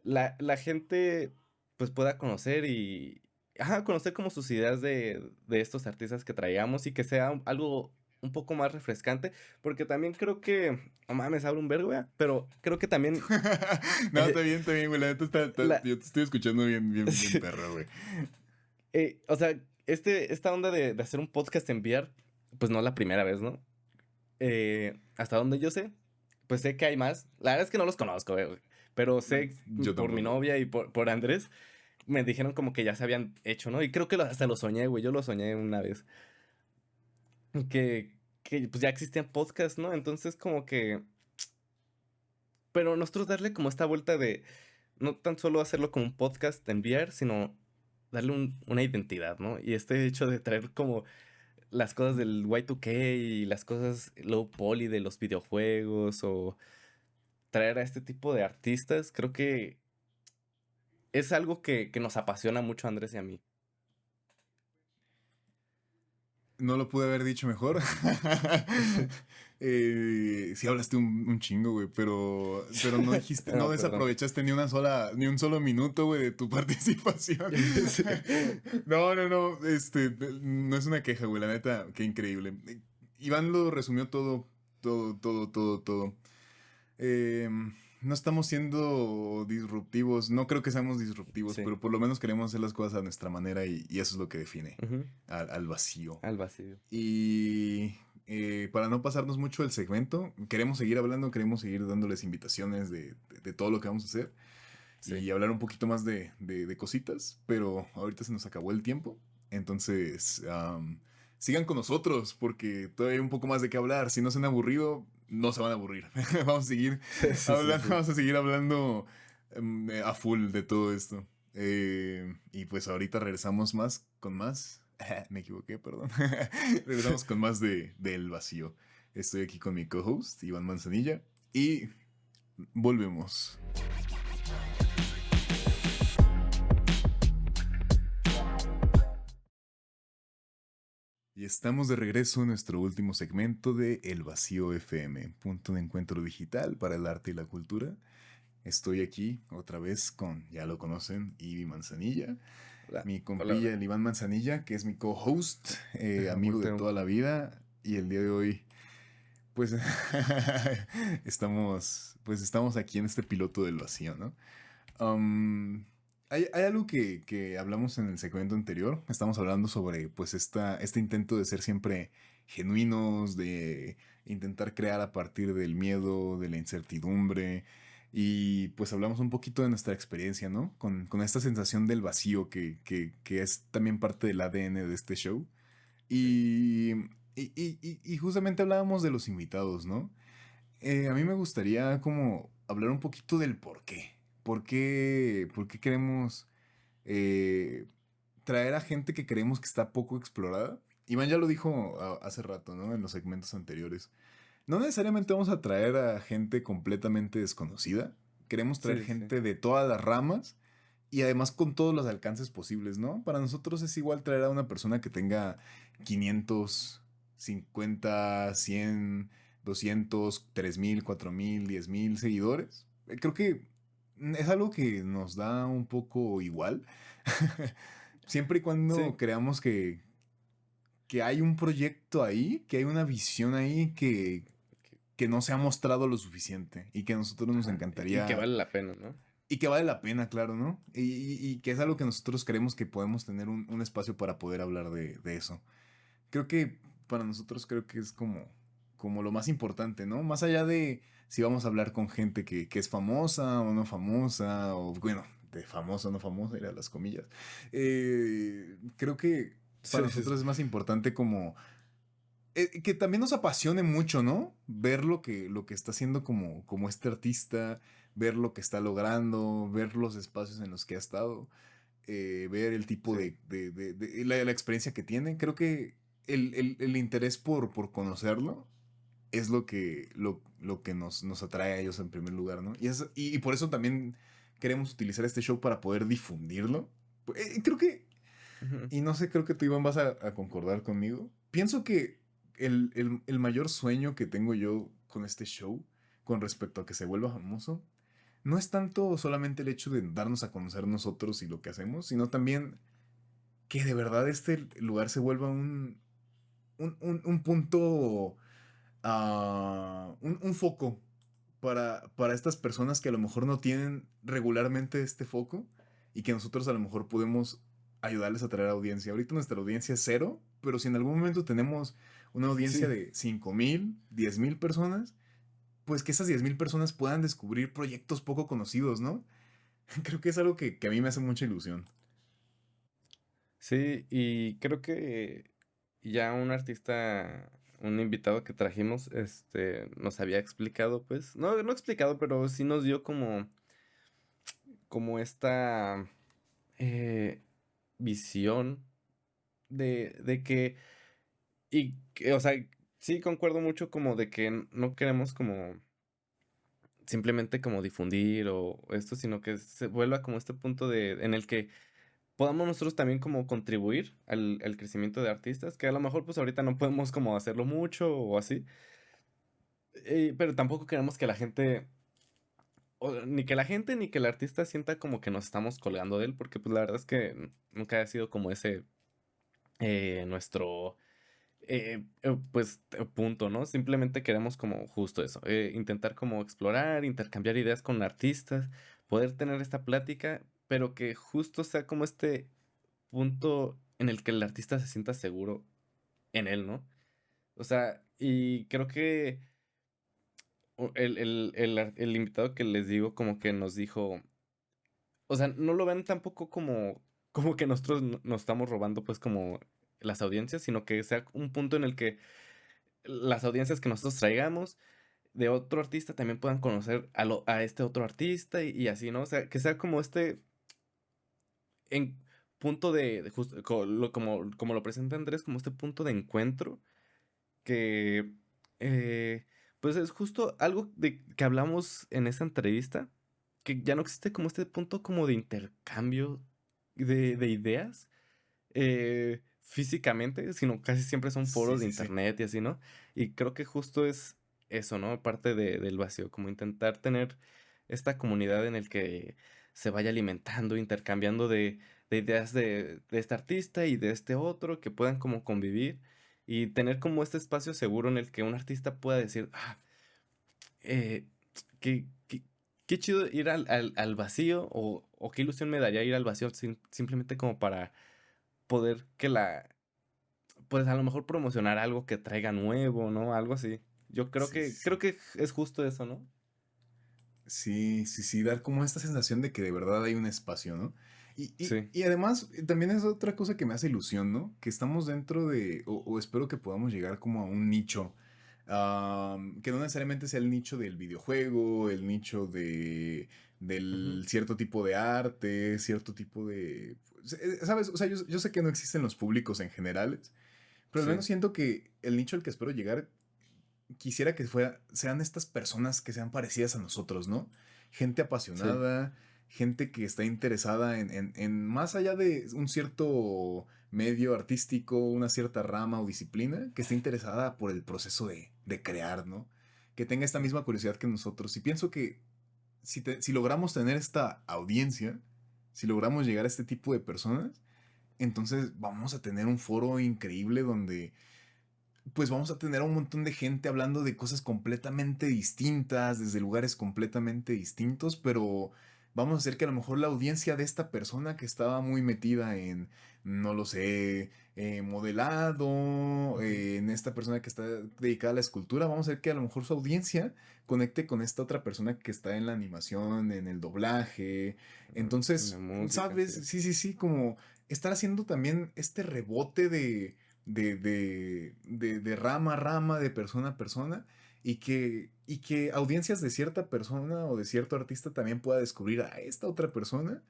la gente pues pueda conocer y, ajá, conocer como sus ideas de estos artistas que traíamos y que sea algo un poco más refrescante, porque también creo que, no mames, hablo un vergo, ¿verdad? Pero creo que también, No, está bien, güey. La neta la, yo te estoy escuchando bien, bien, bien perro, güey. o sea, esta onda de hacer un podcast en VR, pues no es la primera vez, ¿no? Hasta donde yo sé, pues sé que hay más. La verdad es que no los conozco, pero sé Yo por mi tampoco, güey. novia y por Andrés, me dijeron como que ya se habían hecho, ¿no? Y creo que hasta lo soñé, güey. Yo lo soñé una vez. Que pues ya existían podcasts, ¿no? Entonces como que... Pero nosotros darle como esta vuelta de... no tan solo hacerlo como un podcast, enviar, sino darle una identidad, ¿no? Y este hecho de traer como las cosas del Y2K y las cosas low poly de los videojuegos o traer a este tipo de artistas, creo que es algo que nos apasiona mucho a Andrés y a mí. No lo pude haber dicho mejor. Sí hablaste un chingo, güey, pero no dijiste, no No, perdón. desaprovechaste ni un solo minuto, güey, de tu participación. Sí. No, no es una queja, güey, la neta, qué increíble. Iván lo resumió todo. Eh, no estamos siendo disruptivos, no creo que seamos disruptivos, Sí. pero por lo menos queremos hacer las cosas a nuestra manera y eso es lo que define Ujú. al vacío. Al vacío. Y para no pasarnos mucho el segmento, queremos seguir hablando, queremos seguir dándoles invitaciones de todo lo que vamos a hacer Sí. y hablar un poquito más de cositas, pero ahorita se nos acabó el tiempo, entonces sigan con nosotros porque todavía hay un poco más de qué hablar. Si no se han aburrido, no se van a aburrir. Vamos a seguir hablando, Sí. vamos a seguir hablando a full de todo esto. Y pues ahorita regresamos más con más. Me equivoqué, perdón. Regresamos con más del vacío. Estoy aquí con mi co-host, Iván Manzanilla, y volvemos. Y estamos de regreso en nuestro último segmento de El Vacío FM, punto de encuentro digital para el arte y la cultura. Estoy aquí otra vez con, ya lo conocen, Ivy Manzanilla, Hola. mi Hola, compilla, hola. el Iván Manzanilla, que es mi co-host, amigo de Volteo. toda la vida. Y el día de hoy, pues, estamos aquí en este piloto del vacío, ¿no? Um, hay algo que hablamos en el segmento anterior. Estamos hablando sobre pues este intento de ser siempre genuinos, de intentar crear a partir del miedo, de la incertidumbre. Y pues hablamos un poquito de nuestra experiencia, ¿no? Con esta sensación del vacío que es también parte del ADN de este show. Sí. Y, y justamente hablábamos de los invitados, ¿no? A mí me gustaría como hablar un poquito del por qué. Por qué queremos eh, traer a gente que creemos que está poco explorada? Iván ya lo dijo hace rato, ¿no? En los segmentos anteriores. No necesariamente vamos a traer a gente completamente desconocida. Queremos traer Sí. gente de todas las ramas y además con todos los alcances posibles, ¿no? Para nosotros es igual traer a una persona que tenga 550, 100, 200, 3000, 4000, 10,000 seguidores. Creo que es algo que nos da un poco igual. Siempre y cuando Sí. creamos que hay un proyecto ahí, que hay una visión ahí que no se ha mostrado lo suficiente y que a nosotros nos Ajá. Y que encantaría vale la pena, ¿no? y que vale la pena, claro, ¿no? Y que es algo que nosotros creemos que podemos tener un espacio para poder hablar de eso. Creo que para nosotros creo que es como lo más importante, ¿no? Más allá de si vamos a hablar con gente que es famosa o no famosa, o bueno, de famosa o no famosa, ir a las comillas. Creo que para Sí. nosotros es más importante como que también nos apasione mucho, ¿no? Ver lo que está haciendo como este artista, ver lo que está logrando, ver los espacios en los que ha estado, ver el tipo Sí. la experiencia que tiene. Creo que el interés por conocerlo es lo que nos atrae a ellos en primer lugar, ¿no? Y por eso también queremos utilizar este show para poder difundirlo. Creo que Ujú. y no sé, creo que tú, Iván, vas a concordar conmigo. Pienso que el mayor sueño que tengo yo con este show, con respecto a que se vuelva famoso, no es tanto solamente el hecho de darnos a conocer nosotros y lo que hacemos, sino también que de verdad este lugar se vuelva un punto, un foco para estas personas que a lo mejor no tienen regularmente este foco y que nosotros a lo mejor podemos ayudarles a traer audiencia. Ahorita nuestra audiencia es cero, pero si en algún momento tenemos una audiencia Sí. de 5,000, 10,000 personas, pues que esas 10,000 personas puedan descubrir proyectos poco conocidos, ¿no? Creo que es algo que a mí me hace mucha ilusión. Sí, y creo que ya un artista, un invitado que trajimos, nos había explicado, pues, no explicado, pero sí nos dio como esta eh, visión de que, o sea, sí concuerdo mucho como de que no queremos como simplemente como difundir o esto, sino que se vuelva como este punto en el que podamos nosotros también como contribuir al crecimiento de artistas, que a lo mejor pues ahorita no podemos como hacerlo mucho o así, pero tampoco queremos que la gente, ni que la gente ni que el artista sienta como que nos estamos colgando de él, porque pues la verdad es que nunca ha sido como ese nuestro pues punto, ¿no? Simplemente queremos como justo eso, intentar como explorar, intercambiar ideas con artistas, poder tener esta plática, pero que justo sea como este punto en el que el artista se sienta seguro en él, ¿no? O sea, y creo que el invitado que les digo como que nos dijo, o sea, no lo ven tampoco como que nosotros nos estamos robando pues como las audiencias, sino que sea un punto en el que las audiencias que nosotros traigamos de otro artista también puedan conocer a este otro artista y así, ¿no? O sea, que sea como este en punto de justo, como lo presenta Andrés, como este punto de encuentro que, pues es justo algo de que hablamos en esta entrevista, que ya no existe como este punto como de intercambio de ideas físicamente, sino casi siempre son Sí, foros de sí, sí. internet y así, ¿no? Y creo que justo es eso, ¿no? Parte del vacío, como intentar tener esta comunidad en el que se vaya alimentando, intercambiando de ideas de este artista y de este otro, que puedan como convivir y tener como este espacio seguro en el que un artista pueda decir, eh, qué, qué, qué chido ir al vacío o qué ilusión me daría ir al vacío simplemente como para poder pues a lo mejor promocionar algo que traiga nuevo, ¿no? Algo así. Yo Sí, sí, creo sí. que es justo eso, ¿no? Sí, sí, sí, dar como esta sensación de que de verdad hay un espacio, ¿no? Sí, Y además también es otra cosa que me hace ilusión, ¿no? Que estamos dentro de, o espero que podamos llegar como a un nicho, que no necesariamente sea el nicho del videojuego, el nicho ujú, del cierto tipo de arte, cierto tipo de, pues, ¿sabes? O sea, yo sé que no existen los públicos en generales, pero al sí, menos siento que el nicho al que espero llegar quisiera que sean estas personas que sean parecidas a nosotros, ¿no? Gente sí, apasionada, gente que está interesada en más allá de un cierto medio artístico, una cierta rama o disciplina, que esté interesada por el proceso de crear, ¿no? Que tenga esta misma curiosidad que nosotros. Y pienso que si logramos tener esta audiencia, si logramos llegar a este tipo de personas, entonces vamos a tener un foro increíble donde pues vamos a tener a un montón de gente hablando de cosas completamente distintas, desde lugares completamente distintos, pero vamos a hacer que a lo mejor la audiencia de esta persona que estaba muy metida en, no lo sé, modelado, ujú, en esta persona que está dedicada a la escultura, vamos a hacer que a lo mejor su audiencia conecte con esta otra persona que está en la animación, en el doblaje. la Entonces, música, ¿sabes? sí. Sí, sí, sí, como estar haciendo también este rebote de rama a rama, de persona a persona, y que audiencias de cierta persona o de cierto artista también pueda descubrir a esta otra persona.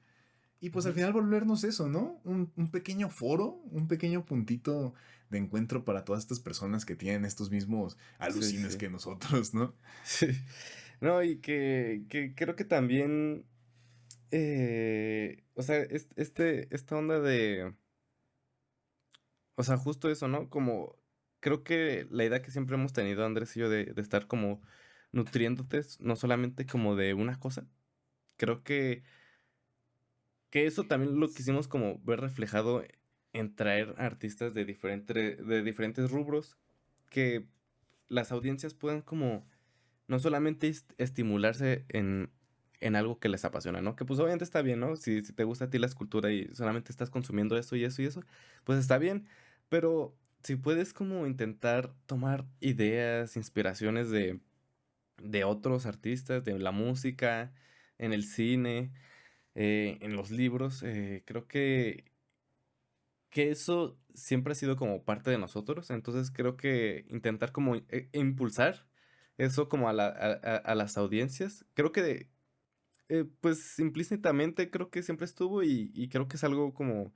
Y pues al Ujú, final volvernos eso, ¿no? Un pequeño foro, un pequeño puntito de encuentro para todas estas personas que tienen estos mismos sí, alucines sí. que nosotros, ¿no? Sí. No, y que creo que también, o sea, esta onda o sea, justo eso, ¿no? Como creo que la idea que siempre hemos tenido, Andrés y yo, de estar como nutriéndote, no solamente como de una cosa, creo que eso también lo quisimos como ver reflejado en traer artistas de diferentes rubros, que las audiencias puedan como no solamente estimularse en algo que les apasiona, ¿no? Que pues obviamente está bien, ¿no? Si te gusta a ti la escultura y solamente estás consumiendo eso y eso y eso, pues está bien, pero si puedes como intentar tomar ideas, inspiraciones de otros artistas, de la música, en el cine, en los libros, creo que eso siempre ha sido como parte de nosotros, entonces creo que intentar como impulsar eso como a las audiencias, creo que Pues implícitamente creo que siempre estuvo y creo que es algo como,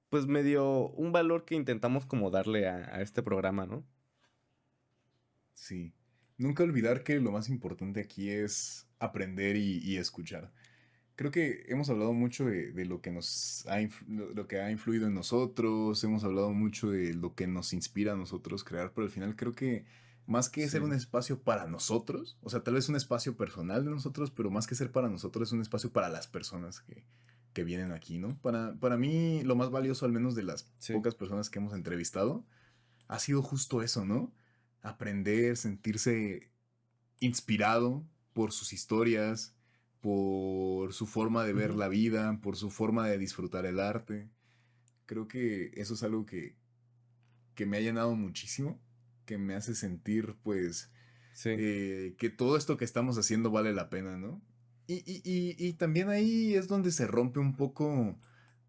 pues medio un valor que intentamos como darle a este programa, ¿no? Sí. Nunca olvidar que lo más importante aquí es aprender y escuchar. Creo que hemos hablado mucho de lo que lo que ha influido en nosotros, hemos hablado mucho de lo que nos inspira a nosotros crear, pero al final creo que más que ser un Sí. espacio para nosotros, o sea, tal vez un espacio personal de nosotros, pero más que ser para nosotros es un espacio para las personas que vienen aquí, ¿no? Para mí lo más valioso, al menos de las Sí. pocas personas que hemos entrevistado, ha sido justo eso, ¿no? Aprender, sentirse inspirado por sus historias, por su forma de ver Ujú. la vida, por su forma de disfrutar el arte. Creo que eso es algo que me ha llenado muchísimo, que me hace sentir pues Sí. que todo esto que estamos haciendo vale la pena, ¿no? Y también ahí es donde se rompe un poco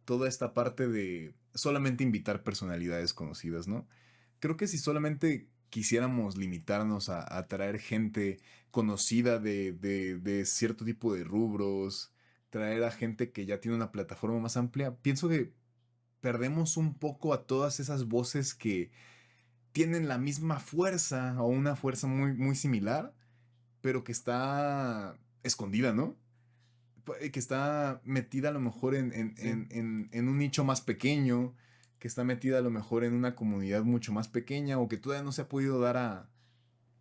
toda esta parte de solamente invitar personalidades conocidas, ¿no? Creo que si solamente quisiéramos limitarnos a traer gente conocida de cierto tipo de rubros, traer a gente que ya tiene una plataforma más amplia, pienso que perdemos un poco a todas esas voces que tienen la misma fuerza o una fuerza muy, muy similar, pero que está escondida, ¿no? Que está metida a lo mejor Sí. en un nicho más pequeño, que está metida a lo mejor en una comunidad mucho más pequeña o que todavía no se ha podido dar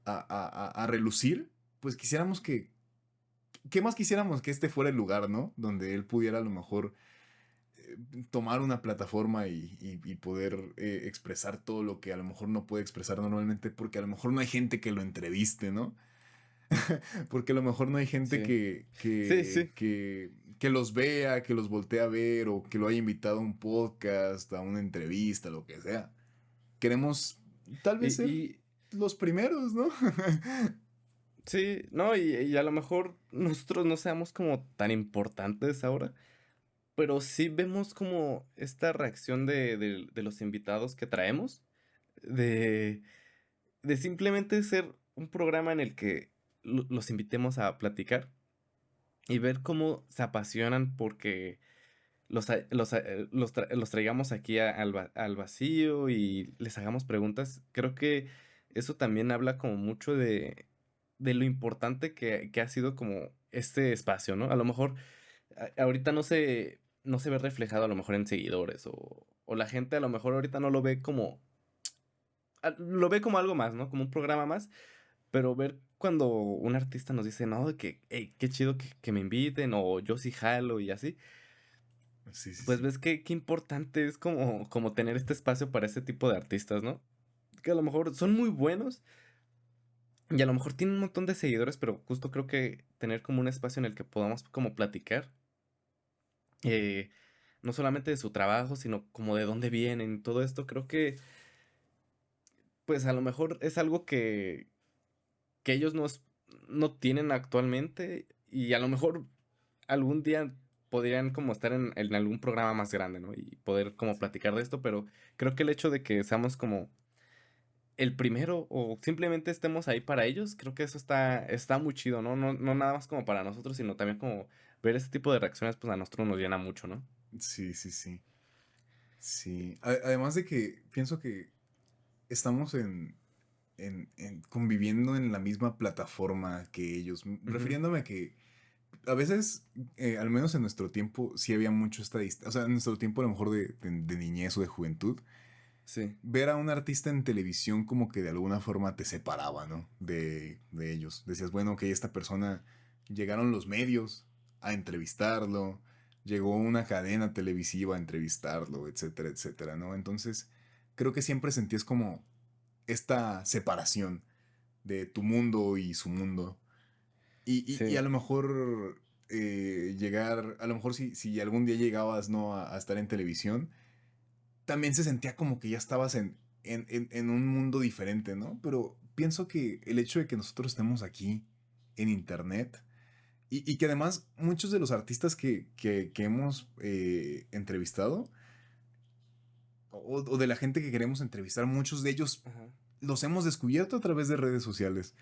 a relucir, pues quisiéramos ¿qué más quisiéramos que este fuera el lugar, ¿no? Donde él pudiera a lo mejor eh, tomar una plataforma y poder expresar todo lo que a lo mejor no puede expresar normalmente porque a lo mejor no hay gente que lo entreviste, ¿no? Porque a lo mejor no hay gente Sí. Sí, sí. que los vea, que los voltee a ver o que lo haya invitado a un podcast, a una entrevista, lo que sea. Queremos tal vez ser Y los primeros, ¿no? sí, no, y a lo mejor nosotros no seamos como tan importantes ahora, pero sí vemos como esta reacción de los invitados que traemos, de, de simplemente ser un programa en el que los invitemos a platicar y ver cómo se apasionan porque los traigamos aquí al vacío y les hagamos preguntas. Creo que eso también habla como mucho de lo importante que ha sido como este espacio, ¿no? A lo mejor ahorita no se ve reflejado a lo mejor en seguidores o la gente a lo mejor ahorita no lo ve como, lo ve como algo más, ¿no? Como un programa más, pero ver cuando un artista nos dice, no, de que, "Ey, qué chido que me inviten o yo sí jalo y así, Sí, sí, pues sí. ves que qué importante es como tener este espacio para ese tipo de artistas, ¿no? Que a lo mejor son muy buenos y a lo mejor tienen un montón de seguidores, pero justo creo que tener como un espacio en el que podamos como platicar, eh, no solamente de su trabajo, sino como de dónde vienen, todo esto, creo que pues a lo mejor es algo que ellos no tienen actualmente y a lo mejor algún día podrían como estar en algún programa más grande, ¿no? Y poder como Sí. platicar de esto, pero creo que el hecho de que seamos como el primero o simplemente estemos ahí para ellos, creo que eso está muy chido, ¿no? No nada más como para nosotros, sino también como ver ese tipo de reacciones, pues a nosotros nos llena mucho, ¿no? Sí, sí, sí. Sí. Además de que pienso que estamos conviviendo en la misma plataforma que ellos. Ujú. Refiriéndome a que a veces, al menos en nuestro tiempo, sí había mucho esta distancia. O sea, en nuestro tiempo a lo mejor de niñez o de juventud, Sí, ver a un artista en televisión como que de alguna forma te separaba, ¿no? De ellos. Decías, bueno, que esta persona, llegaron los medios a entrevistarlo, llegó una cadena televisiva a entrevistarlo, etcétera, etcétera, ¿no? Entonces, creo que siempre sentías como esta separación de tu mundo y su mundo. Y a sí, lo mejor llegar, a lo mejor si algún día llegabas, ¿no? A estar en televisión, también se sentía como que ya estabas en un mundo diferente, ¿no? Pero pienso que el hecho de que nosotros estemos aquí en internet y que además muchos de los artistas que hemos entrevistado o de la gente que queremos entrevistar, muchos de ellos ajá, los hemos descubierto a través de redes sociales.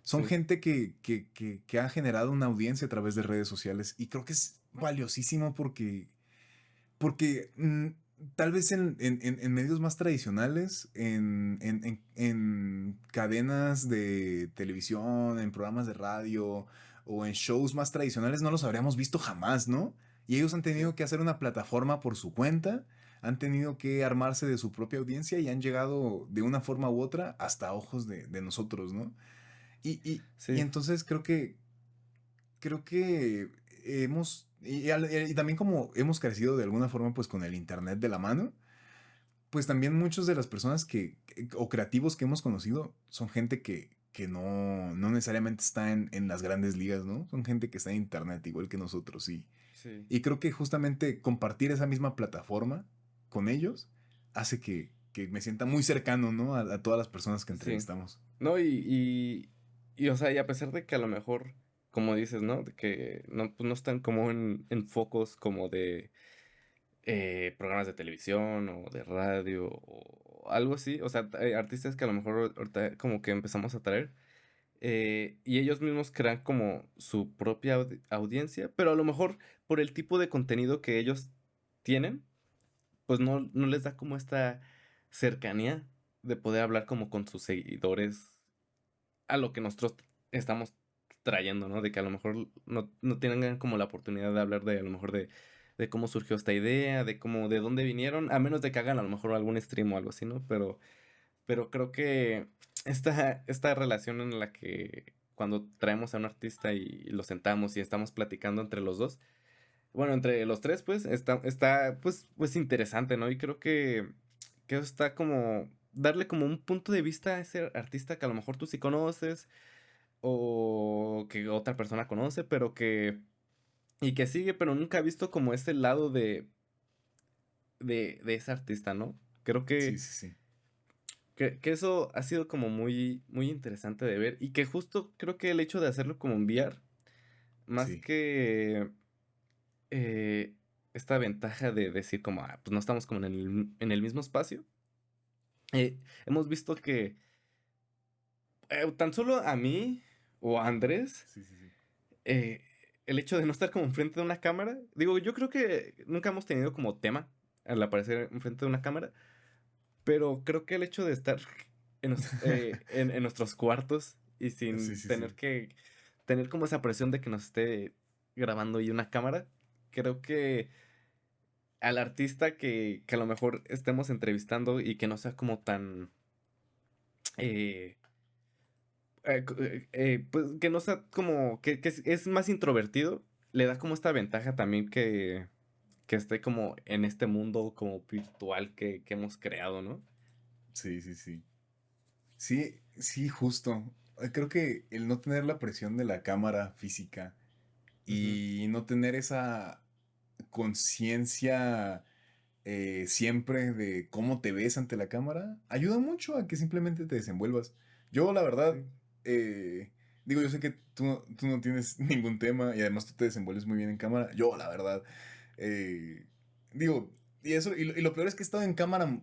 Son Sí, gente que ha generado una audiencia a través de redes sociales y creo que es valiosísimo porque tal vez en medios más tradicionales, en cadenas de televisión, en programas de radio o en shows más tradicionales no los habríamos visto jamás, ¿no? Y ellos han sí, tenido que hacer una plataforma por su cuenta, han tenido que armarse de su propia audiencia y han llegado de una forma u otra hasta ojos de nosotros, ¿no? Y sí, entonces creo que y también como hemos crecido de alguna forma pues con el internet de la mano, pues también muchas de las personas o creativos que hemos conocido son gente que no necesariamente está en las grandes ligas, ¿no? Son gente que está en internet igual que nosotros sí. y creo que justamente compartir esa misma plataforma con ellos hace que me sienta muy cercano, ¿no? A todas las personas que Sí. entrevistamos. No, o sea, y a pesar de que a lo mejor, como dices, ¿no? De que no, pues no están como en focos como de programas de televisión o de radio o algo así. O sea, artistas que a lo mejor ahorita como que empezamos a traer. Y ellos mismos crean como su propia audiencia, pero a lo mejor por el tipo de contenido que ellos tienen, pues no les da como esta cercanía de poder hablar como con sus seguidores a lo que nosotros estamos trayendo, ¿no? De que a lo mejor no tienen como la oportunidad de hablar de a lo mejor de cómo surgió esta idea, de cómo, de dónde vinieron, a menos de que hagan a lo mejor algún stream o algo así, ¿no? Pero creo que esta relación en la que cuando traemos a un artista y lo sentamos y estamos platicando entre los dos, bueno, entre los tres, pues, está pues interesante, ¿no? Y creo que eso está como darle como un punto de vista a ese artista que a lo mejor tú sí conoces o que otra persona conoce, y que sigue, pero nunca ha visto como ese lado de ese artista, ¿no? Creo Sí, sí, sí. que eso ha sido como muy interesante de ver y que justo creo que el hecho de hacerlo como enviar, más Sí. que eh, esta ventaja de decir como, ah, pues no estamos como en el mismo espacio, hemos visto que tan solo a mí o a Andrés, Sí, sí, sí. eh, el hecho de no estar como enfrente de una cámara, digo, yo creo que nunca hemos tenido como tema al aparecer enfrente de una cámara, pero creo que el hecho de estar en nuestros cuartos y Sí, sin sí, tener sí. que tener como esa presión de que nos esté grabando y una cámara, creo que al artista que a lo mejor estemos entrevistando y que no sea como tan eh, pues que no sea como que es más introvertido, le da como esta ventaja también que esté como en este mundo como virtual que hemos creado, ¿no? Sí, sí, sí. Sí, sí, justo. Creo que el no tener la presión de la cámara física Ujú. y no tener esa conciencia siempre de cómo te ves ante la cámara ayuda mucho a que simplemente te desenvuelvas. Yo, la verdad, Sí. eh, digo, yo sé que tú no tienes ningún tema y además tú te desenvuelves muy bien en cámara. Yo, la verdad, eh, digo, y lo peor es que he estado en cámara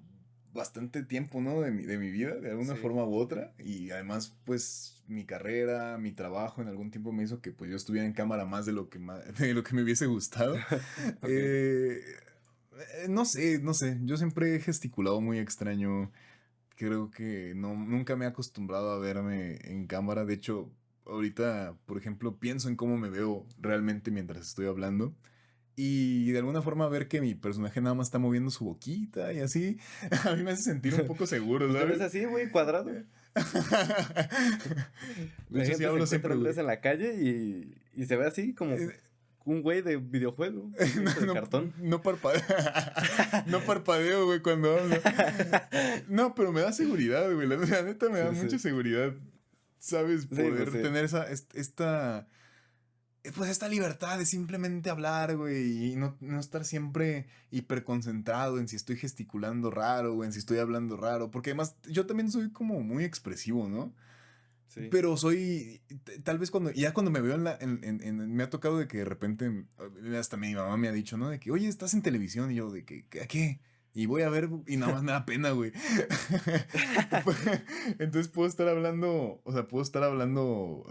bastante tiempo, ¿no? De mi vida, de alguna Sí. forma u otra. Y además, pues, mi carrera, mi trabajo en algún tiempo me hizo que pues yo estuviera en cámara más de lo que, de lo que me hubiese gustado. Ok. Eh, no sé, no sé. Yo siempre he gesticulado muy extraño. Creo que no, nunca me he acostumbrado a verme en cámara. De hecho, ahorita, por ejemplo, pienso en cómo me veo realmente mientras estoy hablando. Y de alguna forma ver que mi personaje nada más está moviendo su boquita y así, a mí me hace sentir un poco seguro, Pues te ves ¿sabes? así, güey, cuadrado. De La hecho, sí gente se hablo encuentra siempre, a güey. Andrés en la calle y se ve así como Eh, un güey de videojuego hecho de No, cartón. no parpadeo. No parpadeo, güey, cuando hablo. No, pero me da seguridad, güey. La neta me da Sí, mucha sí. seguridad. ¿Sabes? Sí, pues Poder sí. tener pues esta libertad de simplemente hablar, güey, y no estar siempre hiperconcentrado en si estoy gesticulando raro o en si estoy hablando raro. Porque además yo también soy como muy expresivo, ¿no? Sí. Pero soy, tal vez cuando me veo me ha tocado de que de repente, hasta mi mamá me ha dicho, ¿no? De que, oye, estás en televisión y yo, de que, ¿a qué? y voy a ver y nada más me da pena, güey. Entonces puedo estar hablando, o sea, puedo estar hablando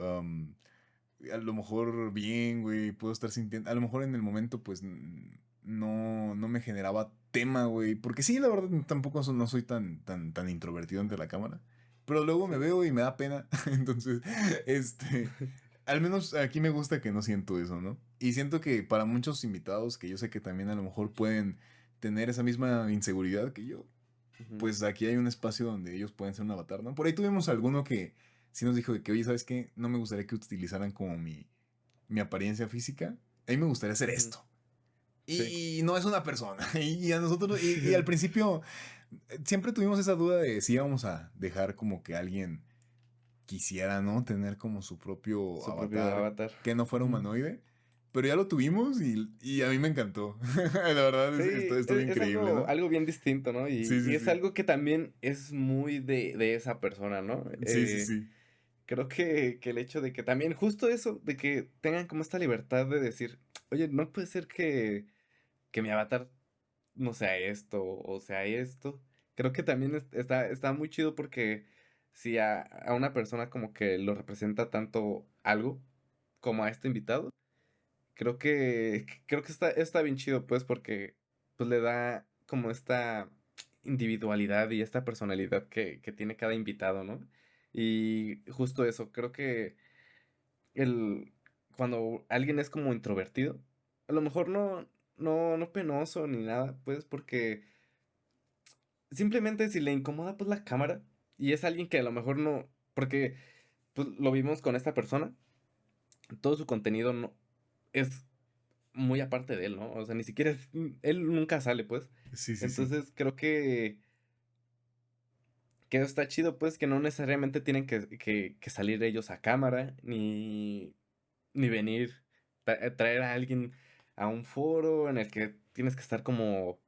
a lo mejor bien, güey, puedo estar sintiendo, a lo mejor en el momento pues no me generaba tema, güey, porque sí, la verdad tampoco no soy tan introvertido ante la cámara, pero luego me Sí. veo y me da pena, entonces, al menos aquí me gusta que no siento eso, ¿no? Y siento que para muchos invitados que yo sé que también a lo mejor pueden tener esa misma inseguridad que yo, Ujú. pues aquí hay un espacio donde ellos pueden ser un avatar, ¿no? Por ahí tuvimos alguno que sí nos dijo de que, oye, ¿sabes qué? No me gustaría que utilizaran como mi apariencia física. A mí me gustaría hacer Ujú. esto. Sí. Y no es una persona. Y a nosotros, y al principio, siempre tuvimos esa duda de si íbamos a dejar como que alguien quisiera, ¿no? Tener como su propio Su propio avatar avatar. que no fuera Ujú. humanoide. Pero ya lo tuvimos y a mí me encantó. La verdad, Sí, estuvo es increíble, algo, ¿no? algo bien distinto, ¿no? Sí, Y sí, es sí. algo que también es muy de esa persona, ¿no? Sí, sí, sí. Creo que el hecho de que también, justo eso, de que tengan como esta libertad de decir, oye, no puede ser que mi avatar no sea esto o sea esto. Creo que también está muy chido porque si a una persona como que lo representa tanto algo como a este invitado, creo que está bien chido, pues, porque pues le da como esta individualidad y esta personalidad que tiene cada invitado, ¿no? Y justo eso, creo que el, cuando alguien es como introvertido, a lo mejor no penoso ni nada, pues, porque simplemente si le incomoda pues la cámara y es alguien que a lo mejor no, porque pues lo vimos con esta persona, todo su contenido no es muy aparte de él, ¿no? O sea, ni siquiera él nunca sale, pues. Sí, sí, sí. Entonces creo que eso está chido, pues, que no necesariamente tienen que salir ellos a cámara, ni venir, traer a alguien a un foro en el que tienes que estar como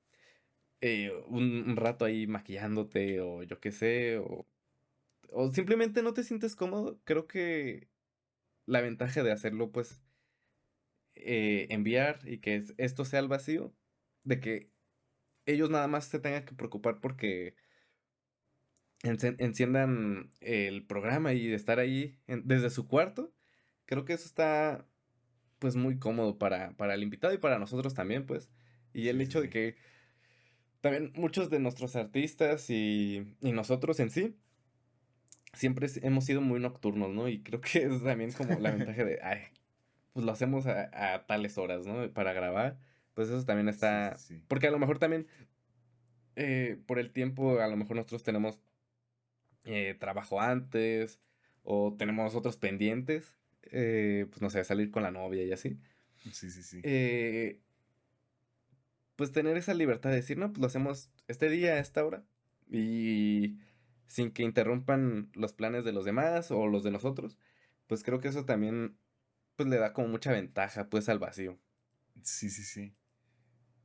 un rato ahí maquillándote o yo qué sé, o simplemente no te sientes cómodo. Creo que la ventaja de hacerlo, pues, enviar y que esto sea al vacío, de que ellos nada más se tengan que preocupar porque enciendan el programa y de estar ahí desde su cuarto. Creo que eso está, pues, muy cómodo para el invitado y para nosotros también, pues. Y el Sí, sí, hecho de sí. que también muchos de nuestros artistas y nosotros en sí, siempre hemos sido muy nocturnos, ¿no? Y creo que es también como la ventaja de, ay, pues lo hacemos a tales horas, ¿no? Para grabar, pues eso también Sí, sí, está, sí. porque a lo mejor también por el tiempo, a lo mejor nosotros tenemos trabajo antes o tenemos otros pendientes, pues no sé, salir con la novia y así. Sí, sí, sí. eh, pues tener esa libertad de decir, no, pues lo hacemos este día, a esta hora, y sin que interrumpan los planes de los demás o los de nosotros, pues creo que eso también, pues le da como mucha ventaja, pues, al vacío. Sí, sí, sí.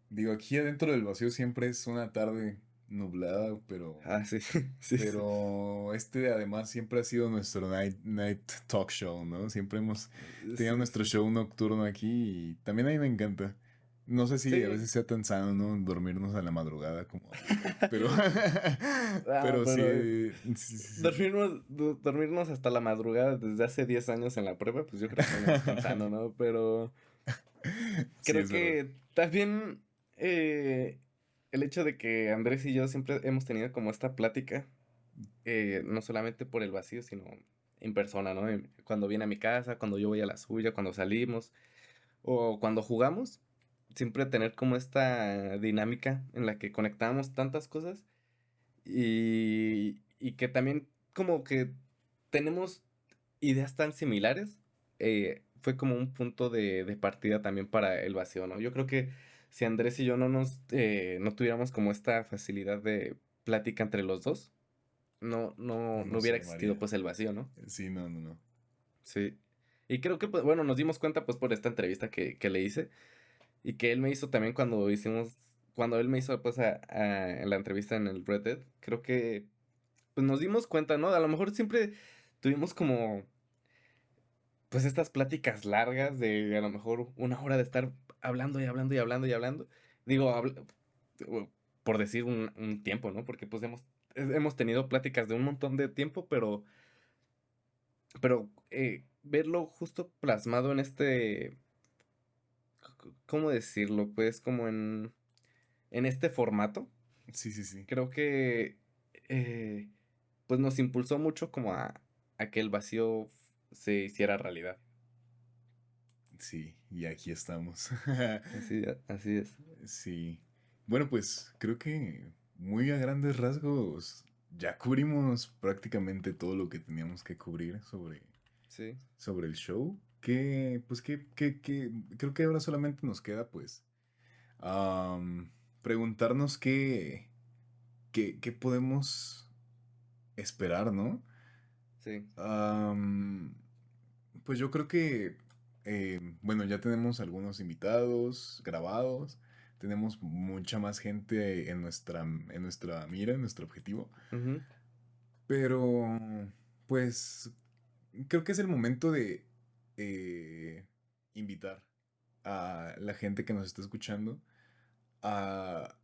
Digo, aquí adentro del vacío siempre es una tarde nublada, Ah, sí, sí, sí. pero además siempre ha sido nuestro night talk show, ¿no? Siempre hemos tenido Sí, nuestro sí. show nocturno aquí y también a mí me encanta. No sé si a Sí. veces sea tan sano, ¿no? Dormirnos a la madrugada como ahorita, pero, Ah, pero pero sí, sí, sí, sí. dormirnos hasta la madrugada desde hace 10 años en la prueba, pues yo creo que no es tan sano, ¿no? Pero Sí, creo es verdad. que también el hecho de que Andrés y yo siempre hemos tenido como esta plática, no solamente por el vacío, sino en persona, ¿no? Cuando viene a mi casa, cuando yo voy a la suya, cuando salimos o cuando jugamos, siempre tener como esta dinámica en la que conectamos tantas cosas y que también como que tenemos ideas tan similares, fue como un punto de partida también para el vacío, ¿no? Yo creo que si Andrés y yo no tuviéramos como esta facilidad de plática entre los dos, no No se hubiera existido armaría. pues el vacío, ¿no? Sí, no, no, no. Sí. Y creo que, pues, bueno, nos dimos cuenta pues por esta entrevista que le hice y que él me hizo también cuando él me hizo pues en la entrevista en el Red Dead, creo que pues nos dimos cuenta, ¿no? A lo mejor siempre tuvimos como pues estas pláticas largas de a lo mejor una hora de estar hablando y hablando y hablando y hablando. Digo, por decir un tiempo, ¿no? Porque pues hemos tenido pláticas de un montón de tiempo, pero verlo justo plasmado en ¿cómo decirlo? Pues como en este formato, Sí, sí, sí. creo que eh, pues nos impulsó mucho como a que el vacío se hiciera realidad. Sí, y aquí estamos. Así es. Sí. Bueno, pues creo que muy a grandes rasgos ya cubrimos prácticamente todo lo que teníamos que cubrir Sí. sobre el show. Que creo que ahora solamente nos queda pues am, preguntarnos qué podemos esperar, ¿no? Sí. Am, pues yo creo que, bueno, ya tenemos algunos invitados grabados, tenemos mucha más gente en nuestra mira, en nuestro objetivo, Ujú. pero pues creo que es el momento de eh, invitar a la gente que nos está escuchando a,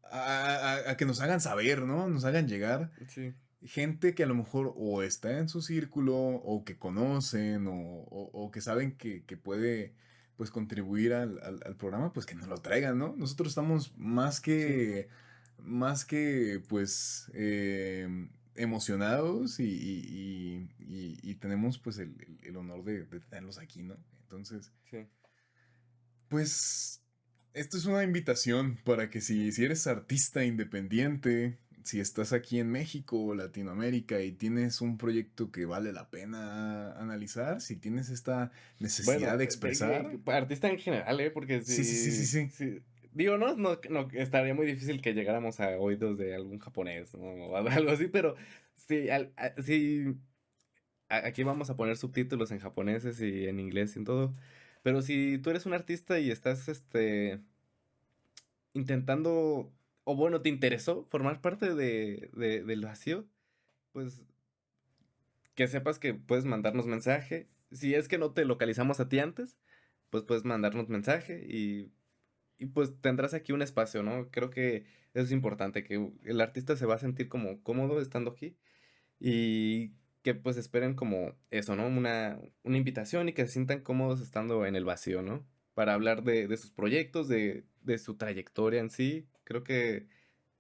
a que nos hagan saber, ¿no? Nos hagan llegar Sí. gente que a lo mejor o está en su círculo o que conocen o que saben que puede pues contribuir al programa, pues que nos lo traigan, ¿no? Nosotros estamos Sí. más que pues emocionados y tenemos pues el honor de tenerlos aquí, ¿no? Entonces, Sí. pues esto es una invitación para que si eres artista independiente, si estás aquí en México o Latinoamérica y tienes un proyecto que vale la pena analizar, si tienes esta necesidad Bueno, de expresar. artista en general, ¿eh? Porque Sí, sí, sí, sí, sí. digo, no, estaría muy difícil que llegáramos a oídos de algún japonés, ¿no? O algo así, pero sí, sí, aquí vamos a poner subtítulos en japoneses y en inglés y en todo. Pero si tú eres un artista y estás, intentando, o bueno, te interesó formar parte del vacío, pues que sepas que puedes mandarnos mensaje. Si es que no te localizamos a ti antes, pues puedes mandarnos mensaje y pues tendrás aquí un espacio, ¿no? Creo que eso es importante, que el artista se va a sentir como cómodo estando aquí y que pues esperen como eso, ¿no? Una invitación y que se sientan cómodos estando en el vacío, ¿no? Para hablar de sus proyectos, de su trayectoria en sí. Creo que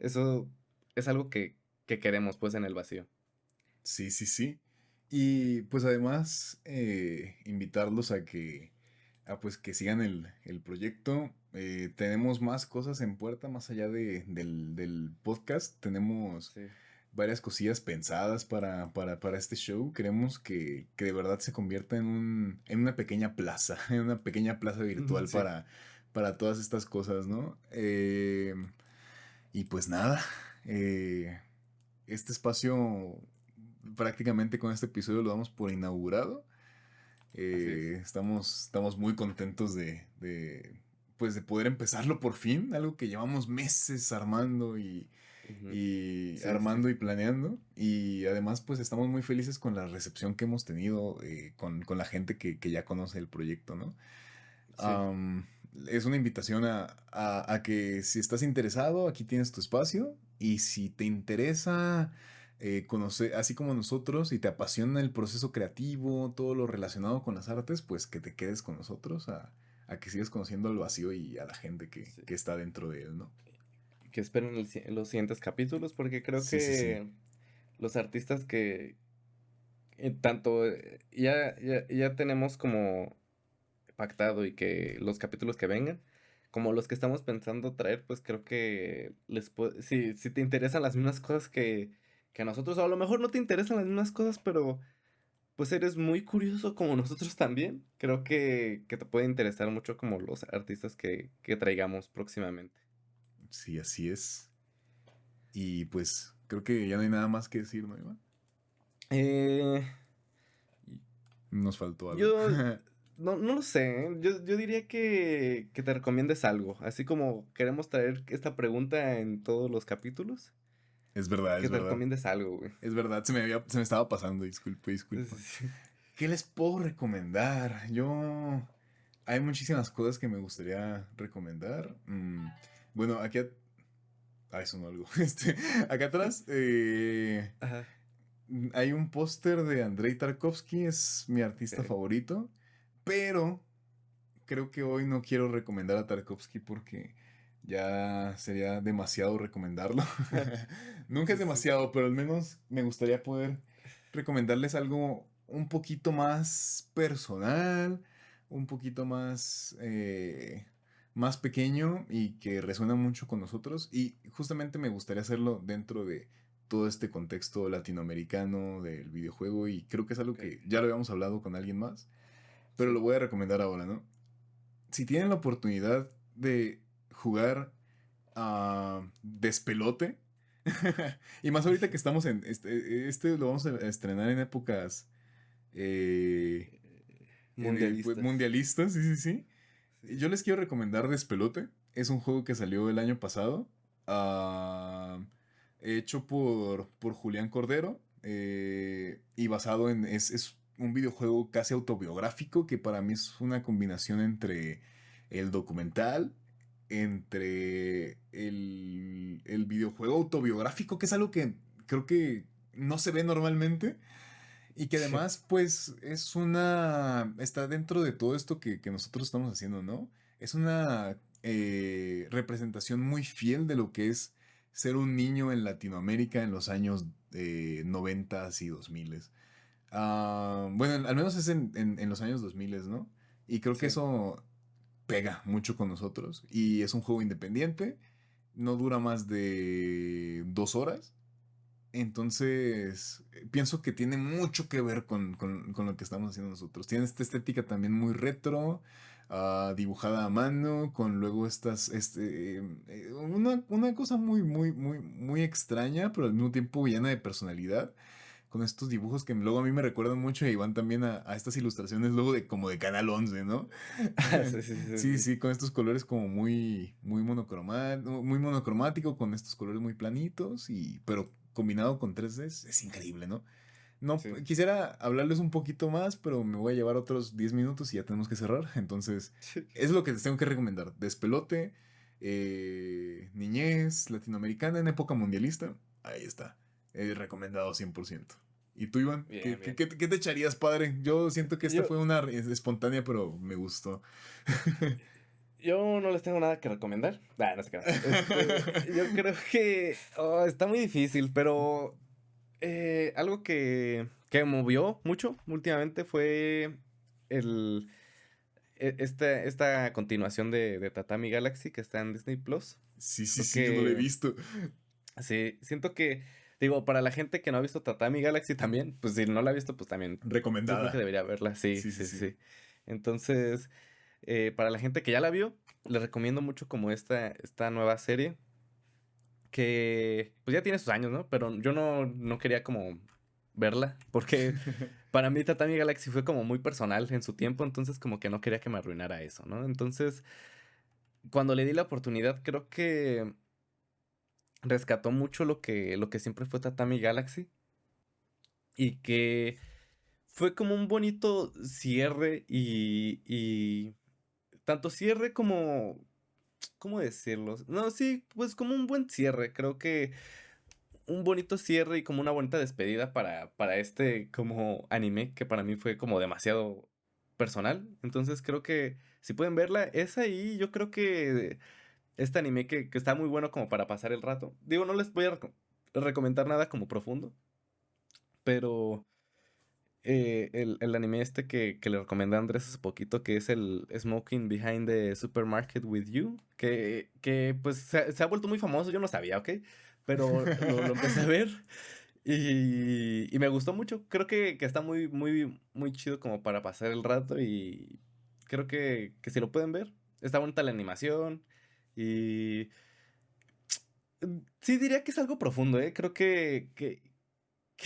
eso es algo que queremos pues en el vacío. Sí, sí, sí. Y pues además invitarlos pues que sigan el proyecto. Tenemos más cosas en puerta más allá del podcast. Tenemos Sí. varias cosillas pensadas para este show. Queremos que de verdad se convierta en una pequeña plaza, en una pequeña plaza virtual Sí. para todas estas cosas, ¿no? Y pues nada, este espacio prácticamente con este episodio lo damos por inaugurado. Así es. Estamos muy contentos pues de poder empezarlo por fin, algo que llevamos meses armando Ujú. y Sí, sí. armando y planeando. Y además, pues estamos muy felices con la recepción que hemos tenido con la gente que ya conoce el proyecto, ¿no? Sí. Am, es una invitación a que si estás interesado, aquí tienes tu espacio. Y si te interesa conocer, así como nosotros, y te apasiona el proceso creativo, todo lo relacionado con las artes, pues que te quedes con nosotros a que sigas conociendo al vacío y a la gente Sí. que está dentro de él, ¿no? Que esperen los siguientes capítulos porque creo Sí, sí, sí. que los artistas que tanto ya tenemos como pactado y que los capítulos que vengan, como los que estamos pensando traer, pues creo que si te interesan las mismas cosas que a nosotros, o a lo mejor no te interesan las mismas cosas, pero pues eres muy curioso como nosotros también, creo que te puede interesar mucho como los artistas que traigamos próximamente. Sí, así es. Y pues creo que ya no hay nada más que decir, ¿no, Iván? Eh, Nos faltó algo. yo no lo sé, ¿eh? Yo diría que te recomiendes algo, así como queremos traer esta pregunta en todos los capítulos, Es verdad, que es te verdad. recomiendes algo, güey. Es verdad, se me estaba pasando, disculpe, disculpa. Sí. ¿Qué les puedo recomendar? Hay muchísimas cosas que me gustaría recomendar. Bueno, aquí Ah, eso no algo. Acá atrás Ajá. hay un póster de Andrei Tarkovsky, es mi artista Ok. favorito, pero creo que hoy no quiero recomendar a Tarkovsky porque ya sería demasiado recomendarlo. Nunca es Sí, sí. demasiado, pero al menos me gustaría poder recomendarles algo un poquito más personal, un poquito más, más pequeño y que resuena mucho con nosotros. Y justamente me gustaría hacerlo dentro de todo este contexto latinoamericano del videojuego y creo que es algo Ok. que ya lo habíamos hablado con alguien más, pero lo Sí. voy a recomendar ahora, ¿no? Si tienen la oportunidad de jugar a Despelote, y más ahorita que estamos en, este lo vamos a estrenar en épocas pues, Mundialistas. mundialistas, sí, sí, sí. Sí. Yo les quiero recomendar Despelote. Es un juego que salió el año pasado. ah, Hecho por Julián Cordero. Y basado en. Es un videojuego casi autobiográfico que para mí es una combinación entre el documental, entre el videojuego autobiográfico, que es algo que creo que no se ve normalmente. Y que Sí. además, pues, es una. Está dentro de todo esto que nosotros estamos haciendo, ¿no? Es una representación muy fiel de lo que es ser un niño en Latinoamérica en los años 90 y 2000. Bueno, al menos es en los años 2000, ¿no? Y creo que Sí. eso pega mucho con nosotros. Y es un juego independiente. No dura más de 2 horas. Entonces, pienso que tiene mucho que ver con lo que estamos haciendo nosotros. Tiene esta estética también muy retro, dibujada a mano, con luego una cosa muy, muy, muy, muy extraña, pero al mismo tiempo llena de personalidad. Con estos dibujos que luego a mí me recuerdan mucho y van también a estas ilustraciones luego de como de Canal 11, ¿no? Ah, sí, sí, sí, Sí, sí. sí, con estos colores como muy, muy monocromático, con estos colores muy planitos, pero combinado con 3D es increíble, ¿no? No, Sí. quisiera hablarles un poquito más, pero me voy a llevar otros 10 minutos y ya tenemos que cerrar. Entonces, Sí. es lo que les tengo que recomendar. Despelote, niñez latinoamericana en época mundialista. Ahí está. Recomendado 100%. ¿Y tú, Iván? Bien, bien. ¿Qué te echarías, padre? Yo siento que esta Yo, fue una espontánea, pero me gustó. yo no les tengo nada que recomendar. No se crean. Yo creo que está muy difícil, pero algo que movió mucho últimamente fue el, esta continuación de Tatami Galaxy que está en Disney Plus. Sí, sí, Creo sí, yo no lo he que visto. sí, siento que, digo, para la gente que no ha visto Tatami Galaxy también, pues si no la ha visto, pues también, yo creo que Recomendada. debería verla, sí, Sí, sí, sí, sí, sí. sí. Entonces, para la gente que ya la vio, les recomiendo mucho como esta nueva serie, que pues ya tiene sus años, ¿no? Pero yo no quería como verla, porque para mí Tatami Galaxy fue como muy personal en su tiempo, entonces como que no quería que me arruinara eso, ¿no? Entonces, cuando le di la oportunidad, creo que rescató mucho lo que siempre fue Tatami Galaxy. Y que fue como un bonito cierre y tanto cierre como, ¿cómo decirlo? No, sí, pues como un buen cierre. Creo que un bonito cierre y como una bonita despedida para este como anime que para mí fue como demasiado personal. Entonces creo que si pueden verla, es ahí. Yo creo que este anime que está muy bueno como para pasar el rato. Digo, no les voy a recomendar nada como profundo, pero el anime este que le recomendé a Andrés hace poquito, que es el Smoking Behind the Supermarket with You, que pues se ha vuelto muy famoso, yo no sabía, ¿ok? Pero lo empecé a ver y me gustó mucho. Creo que está muy, muy, muy chido como para pasar el rato y creo que si lo pueden ver, está bonita la animación y sí diría que es algo profundo, ¿eh? Creo que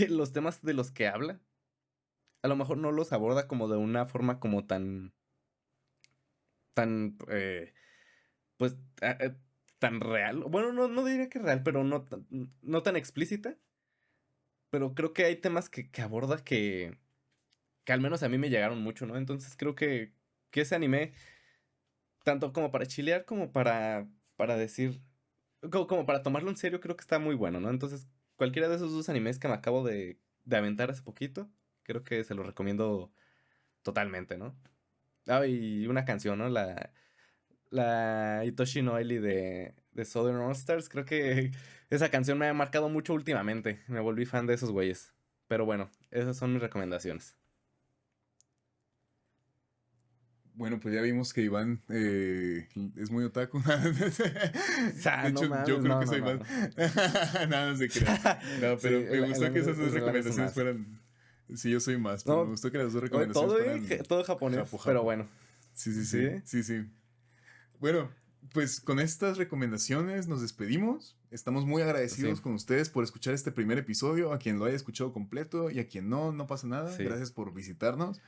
los temas de los que habla a lo mejor no los aborda como de una forma como tan, pues, tan real. Bueno, no diría que real, pero no tan explícita. Pero creo que hay temas que aborda que al menos a mí me llegaron mucho, ¿no? Entonces creo que ese anime, tanto como para chilear como para decir, como para tomarlo en serio, creo que está muy bueno, ¿no? Entonces, cualquiera de esos dos animes que me acabo de aventar hace poquito, creo que se los recomiendo totalmente, ¿no? Ah, y una canción, ¿no? La Itoshi Noeli de Southern All Stars. Creo que esa canción me ha marcado mucho últimamente. Me volví fan de esos güeyes. Pero bueno, esas son mis recomendaciones. Bueno, pues ya vimos que Iván es muy otaku. O sea, De no hecho, yo mames, creo no, que no, soy no, más. no. Nada, no se crea. No, Sí, pero me el gustó que anime esas dos es el anime recomendaciones más. fueran. Sí, yo soy más, pero me No, gustó que las dos oye, recomendaciones todo, fueran todo japonés, pero japo. bueno. Sí, sí, Sí, sí. Sí, sí. Bueno, pues con estas recomendaciones nos despedimos. Estamos muy sí, agradecidos con ustedes por escuchar este primer episodio. A quien lo haya escuchado completo y a quien no, no pasa nada. sí. Gracias por visitarnos.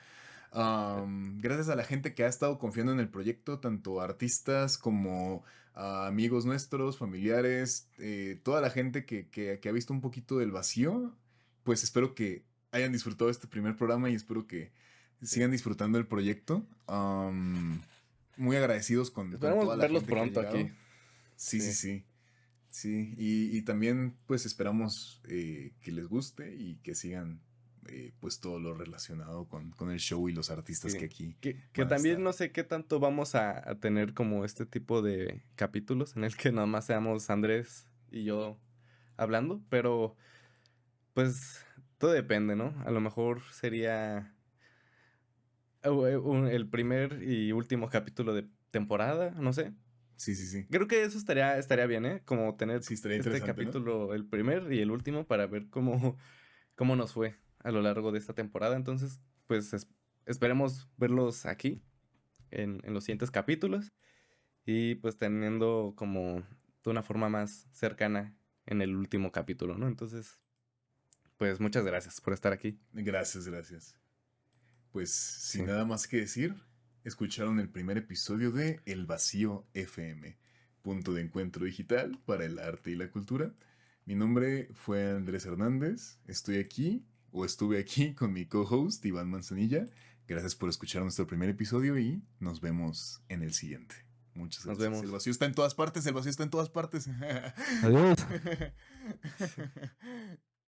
Gracias a la gente que ha estado confiando en el proyecto, tanto artistas como amigos nuestros, familiares, toda la gente que ha visto un poquito del vacío, pues espero que hayan disfrutado este primer programa y espero que Sí. sigan disfrutando el proyecto. Muy agradecidos con Esperamos toda la verlos gente que ha pronto aquí. llegado. Sí, sí, Sí. sí. Sí, y también pues esperamos que les guste y que sigan pues todo lo relacionado con el show y los artistas que Sí. aquí Que van a también estar. no sé qué tanto vamos a tener como este tipo de capítulos en el que nada más seamos Andrés y yo hablando, pero pues todo depende, ¿no? A lo mejor sería el primer y último capítulo de temporada, no sé. Sí, sí, sí. Creo que eso estaría bien, ¿eh? Como tener Sí, estaría este interesante, ¿no? capítulo, el primer y el último, para ver cómo nos fue a lo largo de esta temporada. Entonces, pues esperemos verlos aquí en los siguientes capítulos y pues teniendo como de una forma más cercana en el último capítulo, ¿no? Entonces, pues muchas gracias por estar aquí. Gracias, gracias. Pues sin Sí, nada más que decir, escucharon el primer episodio de El Vacío FM, punto de encuentro digital para el arte y la cultura. Mi nombre fue Andrés Hernández, estoy aquí o estuve aquí con mi co-host Iván Manzanilla. Gracias por escuchar nuestro primer episodio y nos vemos en el siguiente. Muchas nos gracias. El vemos. vacío está en todas partes, el vacío está en todas partes. Adiós.